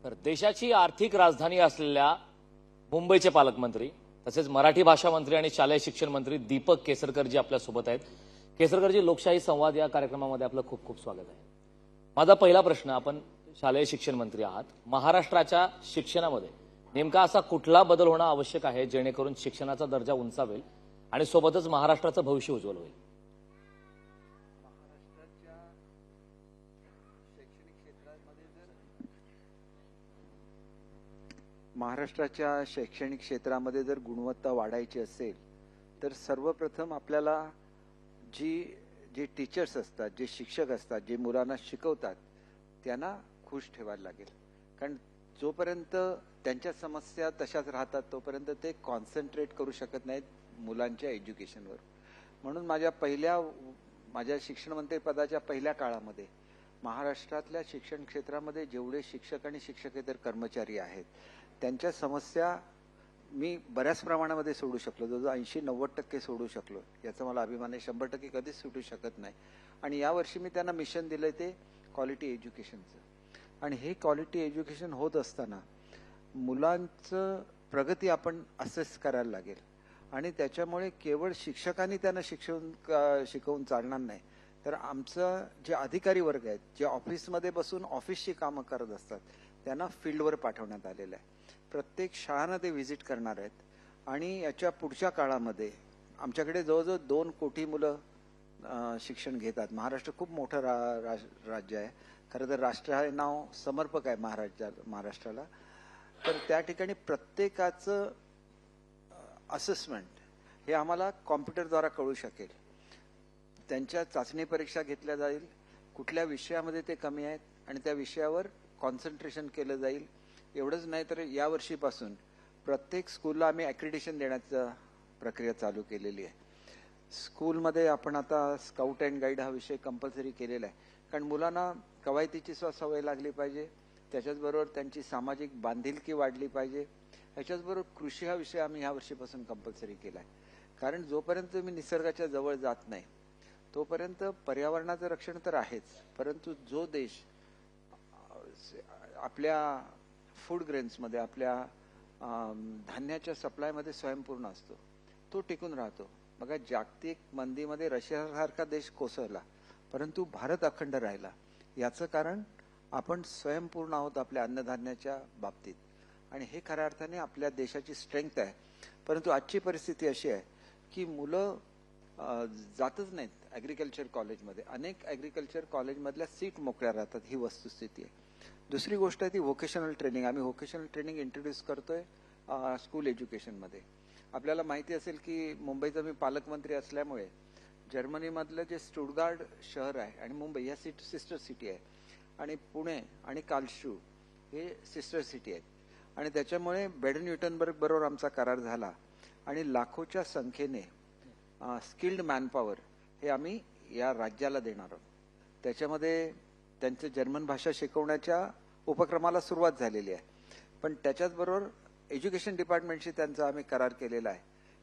तर देशाची आर्थिक राजधानी असलेल्या मुंबईचे पालकमंत्री तसेच मराठी भाषा मंत्री आणि शालेय शिक्षण मंत्री दीपक केसरकरजी आपल्यासोबत आहेत। केसरकरजी, लोकशाही संवाद या कार्यक्रमामध्ये आपलं खूप खूप स्वागत आहे। माझा पहिला प्रश्न, आपण शालेय शिक्षण मंत्री आहात, महाराष्ट्राच्या शिक्षणामध्ये नेमका असा कुठला बदल होणं आवश्यक आहे जेणेकरून शिक्षणाचा दर्जा उंचावेल आणि सोबतच महाराष्ट्राचं भविष्य उज्ज्वल होईल? महाराष्ट्राच्या शैक्षणिक क्षेत्रामध्ये जर गुणवत्ता वाढायची असेल तर सर्वप्रथम आपल्याला जे टीचर्स असतात, जे शिक्षक असतात, जे मुलांना शिकवतात त्यांना खुश ठेवायला लागेल। कारण जोपर्यंत त्यांच्या समस्या तशाच राहतात तोपर्यंत ते कॉन्सन्ट्रेट करू शकत नाहीत मुलांच्या एज्युकेशनवर। म्हणून माझ्या शिक्षण मंत्री पदाच्या पहिल्या काळामध्ये महाराष्ट्रातल्या शिक्षण क्षेत्रामध्ये जेवढे शिक्षक आणि शिक्षकेतर कर्मचारी आहेत त्यांच्या समस्या मी बऱ्याच प्रमाणामध्ये सोडू शकलो, जवळजवळ 80-90% सोडू शकलो। याचा मला अभिमान आहे। 100% कधीच सुटू शकत नाही। आणि यावर्षी मी त्यांना मिशन दिलंय ते क्वालिटी एज्युकेशनचं। आणि हे क्वालिटी एज्युकेशन होत असताना मुलांचं प्रगती आपण असेस करायला लागेल। आणि त्याच्यामुळे केवळ शिक्षकांनी त्यांना शिकवून चालणार नाही, तर आमचं जे अधिकारी वर्ग आहेत, जे ऑफिसमध्ये बसून ऑफिसची कामं करत असतात त्यांना फील्डवर पाठवण्यात आलेलं आहे। प्रत्येक शाळांना ते व्हिजिट करणार आहेत। आणि याच्या पुढच्या काळामध्ये आमच्याकडे जवळजवळ 2 कोटी मुलं शिक्षण घेतात। महाराष्ट्र खूप मोठं राज्य आहे। खरं तर राष्ट्र हे नाव समर्पक आहे महाराष्ट्राला। तर त्या ठिकाणी प्रत्येकाचं असेसमेंट हे आम्हाला कॉम्प्युटरद्वारे कळू शकेल। त्यांच्या चाचणी परीक्षा घेतल्या जाईल, कुठल्या विषयामध्ये ते कमी आहेत आणि त्या विषयावर कॉन्सन्ट्रेशन केलं जाईल। एवढंच नाही तर यावर्षीपासून प्रत्येक स्कूलला आम्ही ॲक्रिडिशन देण्याचा प्रक्रिया चालू केलेली आहे। स्कूलमध्ये आपण आता स्काउट अँड गाईड हा विषय कंपल्सरी केलेला आहे। कारण मुलांना कवायतीची सवय लागली पाहिजे, त्याच्याचबरोबर त्यांची सामाजिक बांधिलकी वाढली पाहिजे। ह्याच्याचबरोबर कृषी हा विषय आम्ही यावर्षीपासून कंपल्सरी केला आहे। कारण जोपर्यंत तुम्ही निसर्गाच्या जवळ जात नाही तोपर्यंत पर्यावरणाचं रक्षण तर आहेच, परंतु जो देश आपल्या फूड ग्रेन्समध्ये, आपल्या धान्याच्या सप्लायमध्ये स्वयंपूर्ण असतो तो टिकून राहतो। बघा, जागतिक मंदीमध्ये रशियासारखा देश कोसळला परंतु भारत अखंड राहिला। याचं कारण आपण स्वयंपूर्ण आहोत आपल्या अन्नधान्याच्या बाबतीत, आणि हे खऱ्या अर्थाने आपल्या देशाची स्ट्रेंथ आहे। परंतु आजची परिस्थिती अशी आहे की मुलं जातच नाहीत ॲग्रिकल्चर कॉलेजमध्ये। अनेक ॲग्रिकल्चर कॉलेजमधल्या सीट मोकळ्या राहतात, ही वस्तुस्थिती आहे। दुसरी गोष्ट आहे ती व्होकेशनल ट्रेनिंग। आम्ही व्होकेशनल ट्रेनिंग इंट्रोड्यूस करतोय स्कूल एज्युकेशनमध्ये। आपल्याला माहिती असेल की मुंबईचा मी पालकमंत्री असल्यामुळे जर्मनीमधलं जे स्टुटगार्ट शहर आहे आणि मुंबई या सिस्टर सिटी आहे, आणि पुणे आणि कार्लसरू हे सिस्टर सिटी आहेत। आणि त्याच्यामुळे बेडन-न्यूटनबर्ग बरोबर आमचा करार झाला आणि लाखोच्या संख्येने स्किल्ड मॅनपॉवर हे आम्ही या राज्याला देणार आहोत। त्याच्यामध्ये त्यांचं जर्मन भाषा शिकवण्याच्या उपक्रमाला सुरुवात झालेली आहे। पण त्याच्याचबरोबर एज्युकेशन डिपार्टमेंटशी त्यांचा आम्ही करार केलेला आहे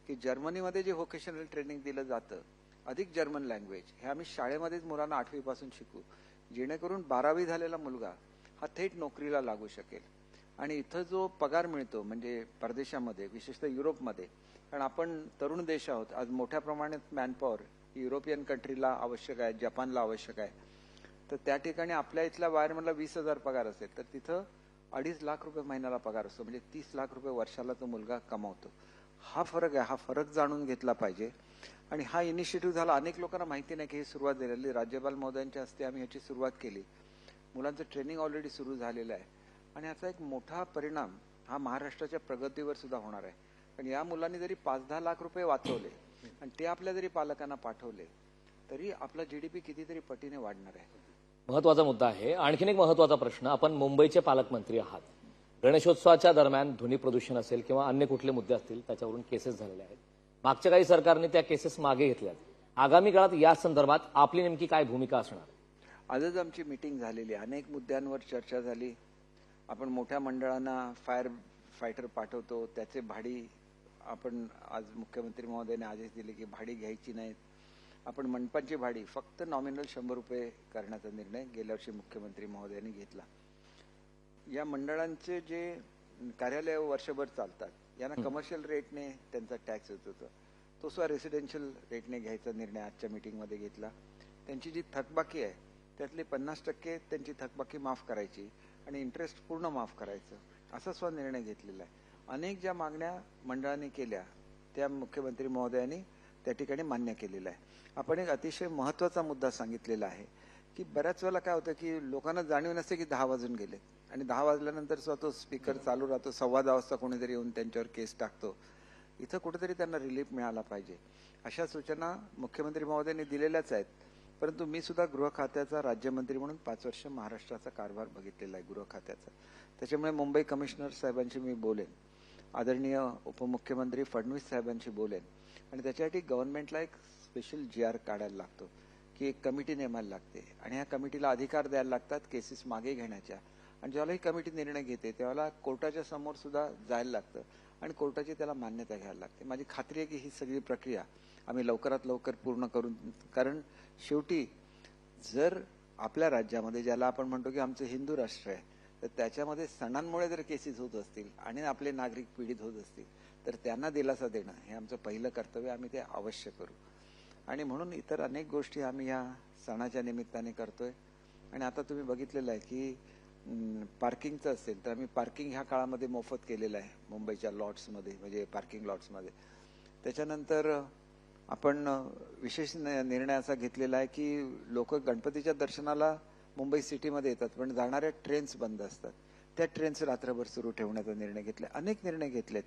की जर्मनीमध्ये जे व्होकेशनल ट्रेनिंग दिलं जातं, अधिक जर्मन लँग्वेज, हे आम्ही शाळेमध्येच मुलांना 8वी पासून शिकू, जेणेकरून 12वी झालेला मुलगा हा थेट नोकरीला लागू शकेल। आणि इथं जो पगार मिळतो म्हणजे परदेशामध्ये, विशेषतः युरोपमध्ये, कारण आपण तरुण देश आहोत, आज मोठ्या प्रमाणात मॅनपॉवर युरोपियन कंट्रीला आवश्यक आहे, जपानला आवश्यक आहे। तर त्या ठिकाणी आपल्या इथल्या वायरमनला 20,000 पगार असेल तर तिथं 2.5 लाख रुपये महिन्याला पगार असतो, म्हणजे 30 लाख रुपये वर्षाला तो मुलगा कमावतो। हा फरक आहे, हा फरक जाणून घेतला पाहिजे। आणि हा इनिशिएटिव्ह झाला, अनेक लोकांना माहिती नाही की ही सुरुवात झालेली। राज्यपाल महोदयांच्या हस्ते आम्ही ह्याची सुरुवात केली। मुलांचं ट्रेनिंग ऑलरेडी सुरू झालेलं आहे आणि याचा एक मोठा परिणाम हा महाराष्ट्राच्या प्रगतीवर सुद्धा होणार आहे। पण या मुलांनी जरी 5-10 लाख रुपये वाचवले आणि ते आपल्या जरी पालकांना पाठवले तरी आपला जीडीपी कितीतरी पटीने वाढणार आहे। महत्वाचा मुद्दा आहे। आणखीन एक महत्वाचा प्रश्न, आपण मुंबईचे पालकमंत्री आहात, गणेशोत्सवाच्या दरम्यान ध्वनी प्रदूषण असेल किंवा अन्य कुठले मुद्दे असतील त्याच्यावरून केसेस झालेले आहेत। मागच्या काही सरकारने त्या केसेस मागे घेतल्यात। आगामी काळात या संदर्भात आपली नेमकी काय भूमिका असणार? आजच आमची मीटिंग झालेली आहे, अनेक मुद्द्यांवर चर्चा झाली। आपण मोठ्या मंडळांना फायटर पाठवतो, त्याचे भाडी आपण आज मुख्यमंत्री महोदयाने आदेश दिले की भाडी घ्यायची नाहीत। आपण मंडपांची भाडी फक्त नॉमिनल 100 रुपये करण्याचा निर्णय गेल्या वर्षी मुख्यमंत्री महोदयांनी घेतला। या मंडळांचे जे कार्यालय वर्षभर चालतात यांना कमर्शियल रेटने त्यांचा टॅक्स येत होता, तो सुद्धा रेसिडेन्शियल रेटने घ्यायचा निर्णय आजच्या मीटिंगमध्ये घेतला. त्यांची जी थकबाकी आहे त्यातली 50% त्यांची थकबाकी माफ करायची आणि इंटरेस्ट पूर्ण माफ करायचं, असा सुद्धा निर्णय घेतलेला आहे. अनेक ज्या मागण्या मंडळाने केल्या त्या मुख्यमंत्री महोदयांनी त्या ठिकाणी मान्य केलेलं आहे. आपण एक अतिशय महत्वाचा मुद्दा सांगितलेला आहे की बऱ्याच वेळेला काय होतं की लोकांना जाणीव नसते की 10 वाजून गेले आणि 10 वाजल्यानंतर सुद्धा तो स्पीकर चालू राहतो, 10:15 वाजता कोणीतरी येऊन त्यांच्यावर केस टाकतो. इथं कुठेतरी त्यांना रिलीफ मिळाला पाहिजे, अशा सूचना मुख्यमंत्री महोदयांनी दिलेल्याच आहेत. परंतु मी सुद्धा गृह खात्याचा राज्यमंत्री म्हणून 5 वर्ष महाराष्ट्राचा कारभार बघितलेला आहे गृह खात्याचा. त्याच्यामुळे मुंबई कमिशनर साहेबांशी मी बोलेन, आदरणीय उपमुख्यमंत्री फडणवीस साहेबांशी बोलेन आणि त्याच्यासाठी गव्हर्नमेंटला एक स्पेशल GR काढायला लागतो की एक कमिटी नेमायला लागते आणि ह्या कमिटीला अधिकार द्यायला लागतात केसेस मागे घेण्याच्या. आणि ज्यावेळेला ही कमिटी निर्णय घेते त्यावेळेला कोर्टाच्या समोर सुद्धा जायला लागतं आणि कोर्टाची त्याला मान्यता घ्यायला लागते. माझी खात्री आहे की ही सगळी प्रक्रिया आम्ही लवकरात लवकर पूर्ण करून, कारण शेवटी जर आपल्या राज्यामध्ये ज्याला आपण म्हणतो की आमचं हिंदू राष्ट्र आहे तर त्याच्यामध्ये सणांमुळे जर केसेस होत असतील आणि आपले नागरिक पीडित होत असतील तर त्यांना दिलासा देणं हे आमचं पहिलं कर्तव्य, आम्ही ते अवश्य करू. आणि म्हणून इतर अनेक गोष्टी आम्ही या सणाच्या निमित्ताने करतोय. आणि आता तुम्ही बघितलेलं आहे की पार्किंगचं असेल तर आम्ही पार्किंग ह्या काळामध्ये मोफत केलेलं आहे मुंबईच्या लॉट्समध्ये, म्हणजे पार्किंग लॉट्समध्ये. त्याच्यानंतर आपण विशेष निर्णय असा घेतलेला आहे की लोक गणपतीच्या दर्शनाला मुंबई सिटीमध्ये येतात पण जाणाऱ्या ट्रेन्स बंद असतात, त्या ट्रेन्स रात्रभर सुरू ठेवण्याचा निर्णय घेतला. अनेक निर्णय घेतलेत,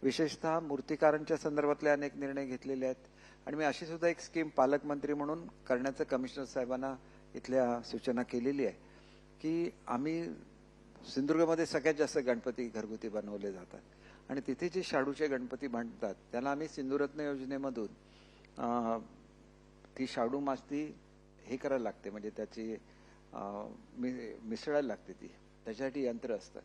विशेषतः मूर्तिकारांच्या संदर्भातले अनेक निर्णय घेतलेले आहेत. आणि मी अशी सुद्धा एक स्कीम पालकमंत्री म्हणून करण्याचं कमिशनर साहेबांना इथल्या सूचना केलेली आहे की आम्ही सिंधुदुर्गमध्ये सगळ्यात जास्त गणपती घरगुती बनवले जातात आणि तिथे जे शाडूचे गणपती बांधतात त्याला आम्ही सिंधुरत्न योजनेमधून ती शाडू माती हे करायला लागते, म्हणजे त्याची मिसळायला लागते ती, त्याच्यासाठी यंत्र असतात.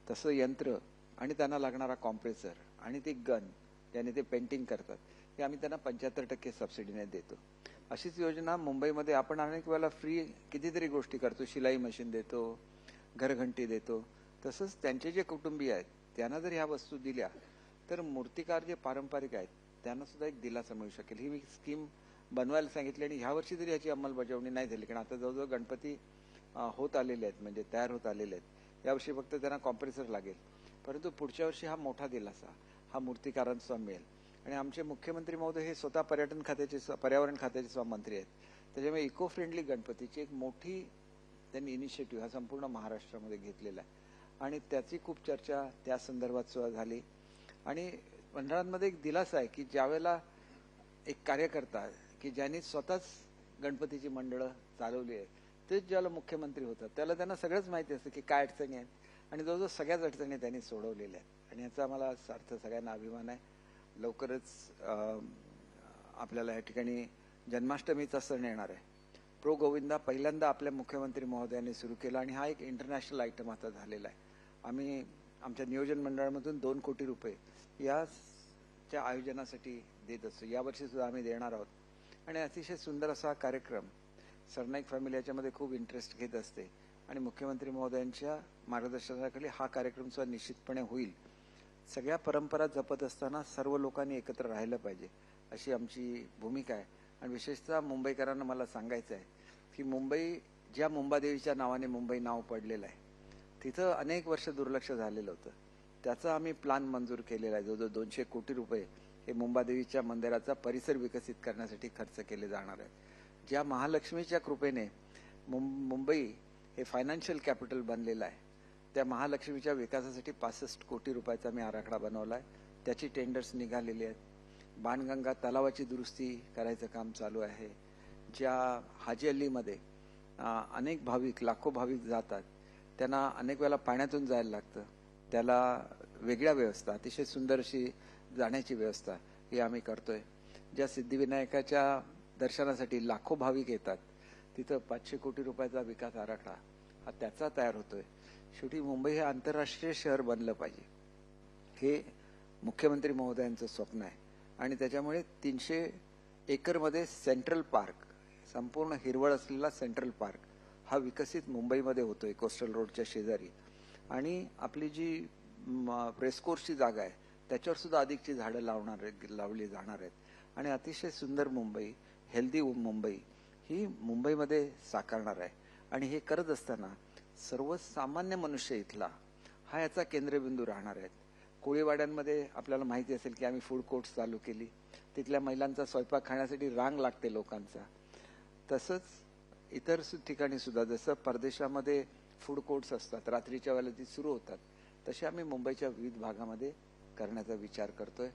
तसं यंत्र आणि त्यांना लागणारा कॉम्प्रेसर आणि ते गन ज्याने ते पेंटिंग करतात हे आम्ही त्यांना 75% सबसिडीने देतो. अशीच योजना मुंबईमध्ये आपण अनेक वेळेला फ्री कितीतरी गोष्टी करतो, शिलाई मशीन देतो, घरघंटी देतो. तसंच त्यांचे जे कुटुंबीय आहेत त्यांना जर ह्या वस्तू दिल्या तर मूर्तिकार जे पारंपरिक आहेत त्यांना सुद्धा एक दिलासा मिळू शकेल. ही मी स्कीम बनवायला सांगितली आणि ह्या वर्षी तरी याची अंमलबजावणी नाही झाली, कारण आता जवळजवळ गणपती होत आलेले आहेत, म्हणजे तयार होत आलेले आहेत. यावर्षी फक्त त्यांना कॉम्प्रेसर लागेल, परंतु पुढच्या वर्षी हा मोठा दिलासा हा मूर्तिकारांचा मिळेल. आणि आमचे मुख्यमंत्री महोदय हे स्वतः पर्यटन खात्याचे, पर्यावरण खात्याचे सुद्धा मंत्री आहेत, त्याच्यामुळे इको फ्रेंडली गणपतीची एक मोठी त्यांनी इनिशिएटिव्ह हा संपूर्ण महाराष्ट्रामध्ये घेतलेला आहे आणि त्याची खूप चर्चा त्या संदर्भात सुद्धा झाली. आणि मंडळांमध्ये एक दिलासा आहे की ज्यावेळेला एक कार्यकर्ता की ज्यांनी स्वतःच गणपतीची मंडळं चालवली आहे तेच ज्याला मुख्यमंत्री होतात त्याला त्यांना सगळंच माहिती असतं की काय अडचणी आहेत आणि जवळजवळ सगळ्याच अडचणी त्यांनी सोडवलेल्या आहेत आणि याचा आम्हाला सार्थ सगळ्यांना अभिमान आहे. लवकरच आपल्याला या ठिकाणी जन्माष्टमीचा सण येणार आहे. प्रो गोविंदा पहिल्यांदा आपल्या मुख्यमंत्री महोदयांनी सुरू केला आणि हा एक इंटरनॅशनल आयटम आता झालेला आहे. आम्ही आमच्या नियोजन मंडळामधून 2 कोटी रुपये याच्या आयोजनासाठी देत असतो. यावर्षी सुद्धा आम्ही देणार आहोत आणि अतिशय सुंदर असा कार्यक्रम सरनाईक फॅमिली याच्यामध्ये खूप इंटरेस्ट घेत असते आणि मुख्यमंत्री महोदयांच्या मार्गदर्शनाखाली हा कार्यक्रम सुद्धा निश्चितपणे होईल. सगळ्या परंपरा जपत असताना सर्व लोकांनी एकत्र राहिलं पाहिजे अशी आमची भूमिका आहे. आणि विशेषतः मुंबईकरांना मला सांगायचं आहे की मुंबई ज्या मुंबादेवीच्या नावाने मुंबई नाव पडलेलं आहे तिथं अनेक वर्ष दुर्लक्ष झालेलं होतं, त्याचा आम्ही प्लॅन मंजूर केलेला आहे. जवळजवळ 200 कोटी रुपये हे मुंबादेवीच्या मंदिराचा परिसर विकसित करण्यासाठी खर्च केले जाणार आहेत. ज्या महालक्ष्मीच्या कृपेने मुंबई हे फायनान्शियल कॅपिटल बनलेलं आहे त्या महालक्ष्मीच्या विकासासाठी 65 कोटी रुपयाचा मी आराखडा बनवला आहे. त्याची टेंडर्स निघालेली आहेत. बाणगंगा तलावाची दुरुस्ती करायचं काम चालू आहे. ज्या हाजी अल्लीमध्ये अनेक भाविक, लाखो भाविक जातात त्यांना अनेक वेळेला पाण्यातून जायला लागतं, त्याला वेगळ्या व्यवस्था, अतिशय सुंदर अशी जाण्याची व्यवस्था ही आम्ही करतोय. ज्या सिद्धिविनायकाच्या दर्शनासाठी लाखो भाविक येतात तिथं 500 कोटी रुपयाचा विकास आराखडा हा त्याचा तयार होतोय. शेवटी मुंबई हे आंतरराष्ट्रीय शहर बनलं पाहिजे हे मुख्यमंत्री महोदयांचं स्वप्न आहे आणि त्याच्यामुळे 300 एकरमध्ये सेंट्रल पार्क, संपूर्ण हिरवळ असलेला सेंट्रल पार्क हा विकसित मुंबईमध्ये होतोय कोस्टल रोडच्या शेजारी. आणि आपली जी रेसकोर्सची जागा आहे त्याच्यावर सुद्धा अधिकची झाडं लावली जाणार आहेत आणि अतिशय सुंदर मुंबई, हेल्दी मुंबई ही मुंबईमध्ये साकारणार आहे. आणि हे करत असताना सर्वसामान्य मनुष्य इथला हा याचा केंद्रबिंदू राहणार आहेत. कोळीवाड्यांमध्ये आपल्याला माहिती असेल की आम्ही फूड कोर्ट्स चालू केली. तिथल्या महिलांचा स्वयंपाक खाण्यासाठी रांग लागते लोकांचा. तसंच इतर ठिकाणी सुद्धा जसं परदेशामध्ये फूड कोर्ट्स असतात, रात्रीच्या वेळेला ती सुरू होतात, तसे आम्ही मुंबईच्या विविध भागामध्ये करण्याचा विचार करतोय.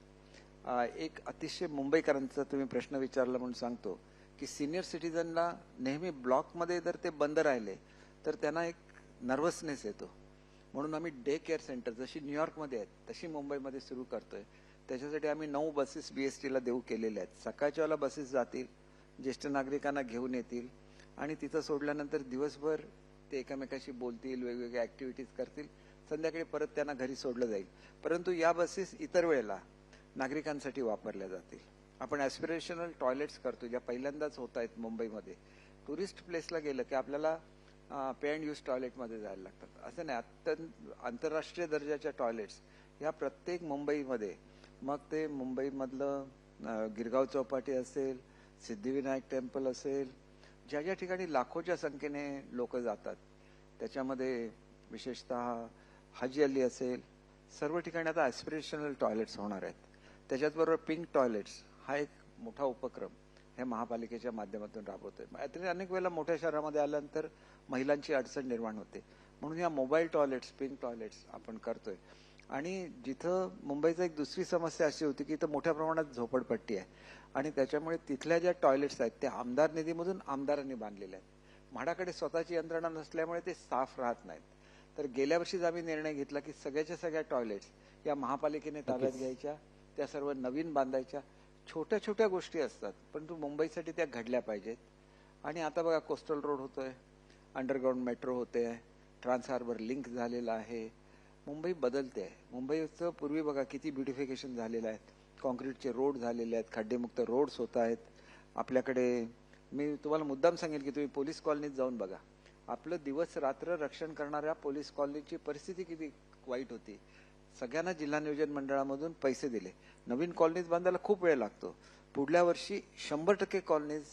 एक अतिशय मुंबईकरांचा तुम्ही प्रश्न विचारला म्हणून सांगतो की सिनियर सिटीजनला नेहमी ब्लॉकमध्ये जर ते बंद राहिले तर त्यांना एक नर्वसनेस येतो. म्हणून आम्ही डे केअर सेंटर जशी न्यूयॉर्कमध्ये आहेत तशी मुंबईमध्ये सुरू करतोय. त्याच्यासाठी आम्ही 9 बसेस बीएसटीला देऊ केलेल्या आहेत. सकाळच्या वेळेला बसेस जातील, ज्येष्ठ नागरिकांना घेऊन येतील आणि तिथं सोडल्यानंतर दिवसभर ते एकमेकाशी बोलतील, वेगवेगळ्या ऍक्टिव्हिटीज करतील, संध्याकाळी परत त्यांना घरी सोडलं जाईल. परंतु या बसेस इतर वेळेला नागरिकांसाठी वापरल्या जातील. आपण ॲस्पिरेशनल टॉयलेट्स करतो ज्या पहिल्यांदाच होत आहेत मुंबईमध्ये. टुरिस्ट प्लेसला गेलं की आपल्याला पे अँड यूज टॉयलेटमध्ये जायला लागतात. असं नाही, आंतरराष्ट्रीय दर्जाच्या टॉयलेट्स या प्रत्येक मुंबईमध्ये, मग ते मुंबईमधलं गिरगाव चौपाटी असेल, सिद्धिविनायक टेम्पल असेल, ज्या ज्या ठिकाणी लाखोच्या संख्येने लोक जातात त्याच्यामध्ये विशेषतः हाजी अली असेल, सर्व ठिकाणी आता ॲस्पिरेशनल टॉयलेट्स होणार आहेत. त्याच्याचबरोबर पिंक टॉयलेट्स हा एक मोठा उपक्रम हे महापालिकेच्या माध्यमातून राबवतोय. अनेक वेळेला मोठ्या शहरामध्ये आल्यानंतर महिलांची अडचण निर्माण होते, म्हणून या मोबाईल टॉयलेट्स, पिंक टॉयलेट्स आपण करतोय. आणि जिथं मुंबईचा एक दुसरी समस्या अशी होती की इथं मोठ्या प्रमाणात झोपडपट्टी आहे आणि त्याच्यामुळे तिथल्या ज्या टॉयलेट्स आहेत त्या आमदार निधीमधून आमदारांनी बांधलेल्या आहेत. म्हाडाकडे स्वतःची यंत्रणा नसल्यामुळे ते साफ राहत नाहीत. तर गेल्या वर्षीच आम्ही निर्णय घेतला की सगळ्याच्या सगळ्या टॉयलेट्स या महापालिकेने ताब्यात घ्यायच्या, त्या सर्व नवीन बांधायच्या. छोट्या छोट्या गोष्टी असतात परंतु मुंबईसाठी त्या घडल्या पाहिजेत. आणि आता बघा कोस्टल रोड होतोय, अंडरग्राऊंड मेट्रो होते आहे, ट्रान्स हार्बर लिंक झालेला आहे. मुंबई बदलते आहे. मुंबईचं पूर्वी बघा किती ब्युटिफिकेशन झालेलं आहे, कॉन्क्रीटचे रोड झालेले आहेत, खड्डेमुक्त रोड्स होत आहेत. आपल्याकडे मी तुम्हाला मुद्दाम सांगेल की तुम्ही पोलीस कॉलनीत जाऊन बघा. आपलं दिवस रात्र रक्षण करणाऱ्या पोलीस कॉलनीची परिस्थिती किती वाईट होती. सगळ्यांना जिल्हा नियोजन मंडळामधून पैसे दिले. नवीन कॉलनीज बांधायला खूप वेळ लागतो. पुढल्या वर्षी 100% कॉलनीज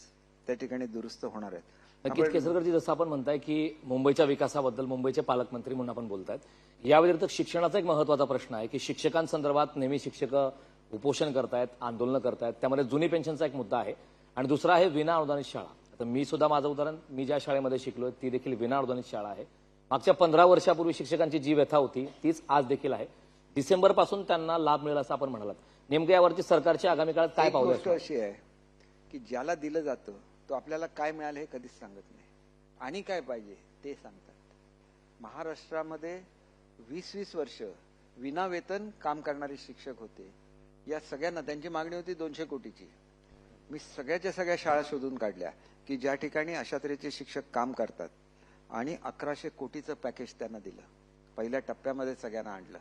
त्या ठिकाणी दुरुस्त होणार आहेत. नक्कीच केसरकरजी, जसं आपण म्हणताय की मुंबईच्या विकासाबद्दल मुंबईचे पालकमंत्री म्हणून आपण बोलतायत, या व्यतिरिक्त शिक्षणाचा एक महत्वाचा प्रश्न आहे की शिक्षकांसंदर्भात नेहमी शिक्षक उपोषण करतायत, आंदोलनं करतायत. त्यामध्ये जुनी पेन्शनचा एक मुद्दा आहे आणि दुसरा आहे विना अनुदानित शाळा. आता मी सुद्धा माझं उदाहरण, मी ज्या शाळेमध्ये शिकलोय ती देखील विना अनुदानित शाळा आहे. मागच्या 15 वर्षापूर्वी शिक्षकांची जी व्यथा होती तीच आज देखील आहे. डिसेंबर पासून त्यांना लाभ मिळेल असं आपण म्हणालात. नेमकं यावरची सरकारच्या आगामी काळात काय पावलं? गोष्ट अशी आहे की ज्याला दिलं जातं तो आपल्याला काय मिळालं हे कधीच सांगत नाही आणि काय पाहिजे ते सांगतात. महाराष्ट्रामध्ये 20-20 वर्ष विना वेतन काम करणारे शिक्षक होते. या सगळ्यांना त्यांची मागणी होती 200 कोटीची. मी सगळ्याच्या सगळ्या शाळा शोधून काढल्या की ज्या ठिकाणी अशा तऱ्हेचे शिक्षक काम करतात आणि 1100 कोटीचं पॅकेज त्यांना दिलं. पहिल्या टप्प्यामध्ये सगळ्यांना आणलं.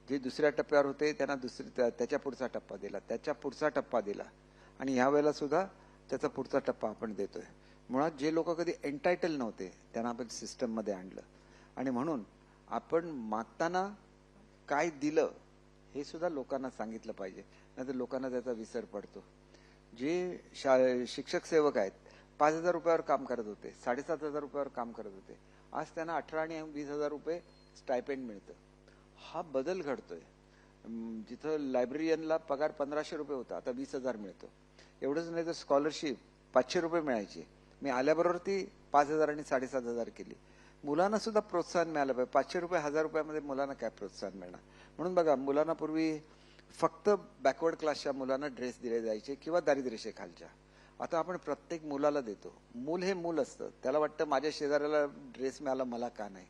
जे दुसऱ्या टप्प्यावर होते त्यांना त्याच्या पुढचा टप्पा दिला, त्याच्या पुढचा टप्पा दिला आणि ह्या वेळेला सुद्धा त्याचा पुढचा टप्पा आपण देतोय. मुळात जे लोक कधी एंटायटल नव्हते त्यांना आपण सिस्टममध्ये आणलं. आणि म्हणून आपण मागताना काय दिलं हे सुद्धा लोकांना सांगितलं पाहिजे, नाहीतर लोकांना त्याचा विसर पडतो. जे शिक्षक सेवक आहेत 5,000 रुपयावर काम करत होते, 7,500 रुपयावर काम करत होते, आज त्यांना 18 आणि 20,000 रुपये स्टायपेंड मिळतं. हा बदल घडतोय. जिथं लायब्ररियनला पगार 1,500 रुपये होता आता 20,000 मिळतो. एवढंच नाही तर स्कॉलरशिप 500 रुपये मिळायची, मी आल्याबरोबर ती 5,000 आणि 7,500 केली. मुलांना सुद्धा प्रोत्साहन मिळालं पाहिजे. 500 रुपये 1,000 रुपयामध्ये मुलांना काय प्रोत्साहन मिळणार. म्हणून बघा, मुलांना पूर्वी फक्त बॅकवर्ड क्लासच्या मुलांना ड्रेस दिले जायचे किंवा दारिद्र्यरेषेखालच्या. आता आपण प्रत्येक मुलाला देतो. मूल हे मूल असतं, त्याला वाटतं माझ्या शेजाऱ्याला ड्रेस मिळाला मला का नाही.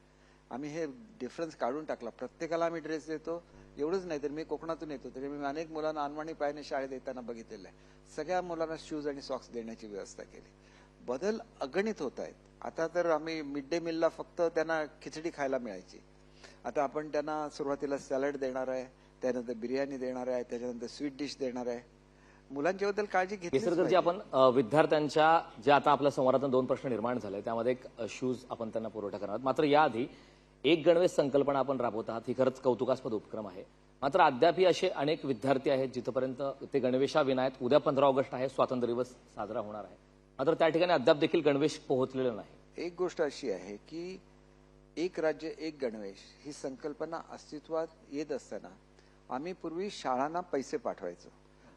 आम्ही हे डिफरन्स काढून टाकला. प्रत्येकाला आम्ही ड्रेस देतो. एवढंच नाही तर मी कोकणातून येतो तरी मी अनेक मुलांना अनवाणी पायाने शाळेत येताना बघितलेलं आहे. सगळ्या मुलांना शूज आणि सॉक्स देण्याची व्यवस्था केली. बदल अगणित होत आहेत. आता तर आम्ही मिड डे मीलला फक्त त्यांना खिचडी खायला मिळायची, आता आपण त्यांना सुरुवातीला सॅलड देणार आहे, त्यानंतर बिर्याणी देणार आहे, त्याच्यानंतर स्वीट डिश देणार आहे. मुलांच्या बद्दल काळजी केसरकरजी, आपण विद्यार्थ्यांच्या ज्या आता आपल्या संवादातून 2 प्रश्न निर्माण झाले त्यामध्ये एक शूज आपण त्यांना पुरवठा करणार. मात्र याआधी एक गणवेश संकल्पना आपण राबवत आहात, ही खरंच कौतुकास्पद उपक्रम आहे. मात्र अद्यापही असे अनेक विद्यार्थी आहेत जिथपर्यंत ते गणवेशाविना आहेत. उद्या 15 ऑगस्ट आहे, स्वातंत्र्य दिवस साजरा होणार आहे, मात्र त्या ठिकाणी अद्याप देखील गणवेश पोहोचलेले नाही. एक गोष्ट अशी आहे की एक राज्य एक गणवेश ही संकल्पना अस्तित्वात येत असताना आम्ही पूर्वी शाळांना पैसे पाठवायचो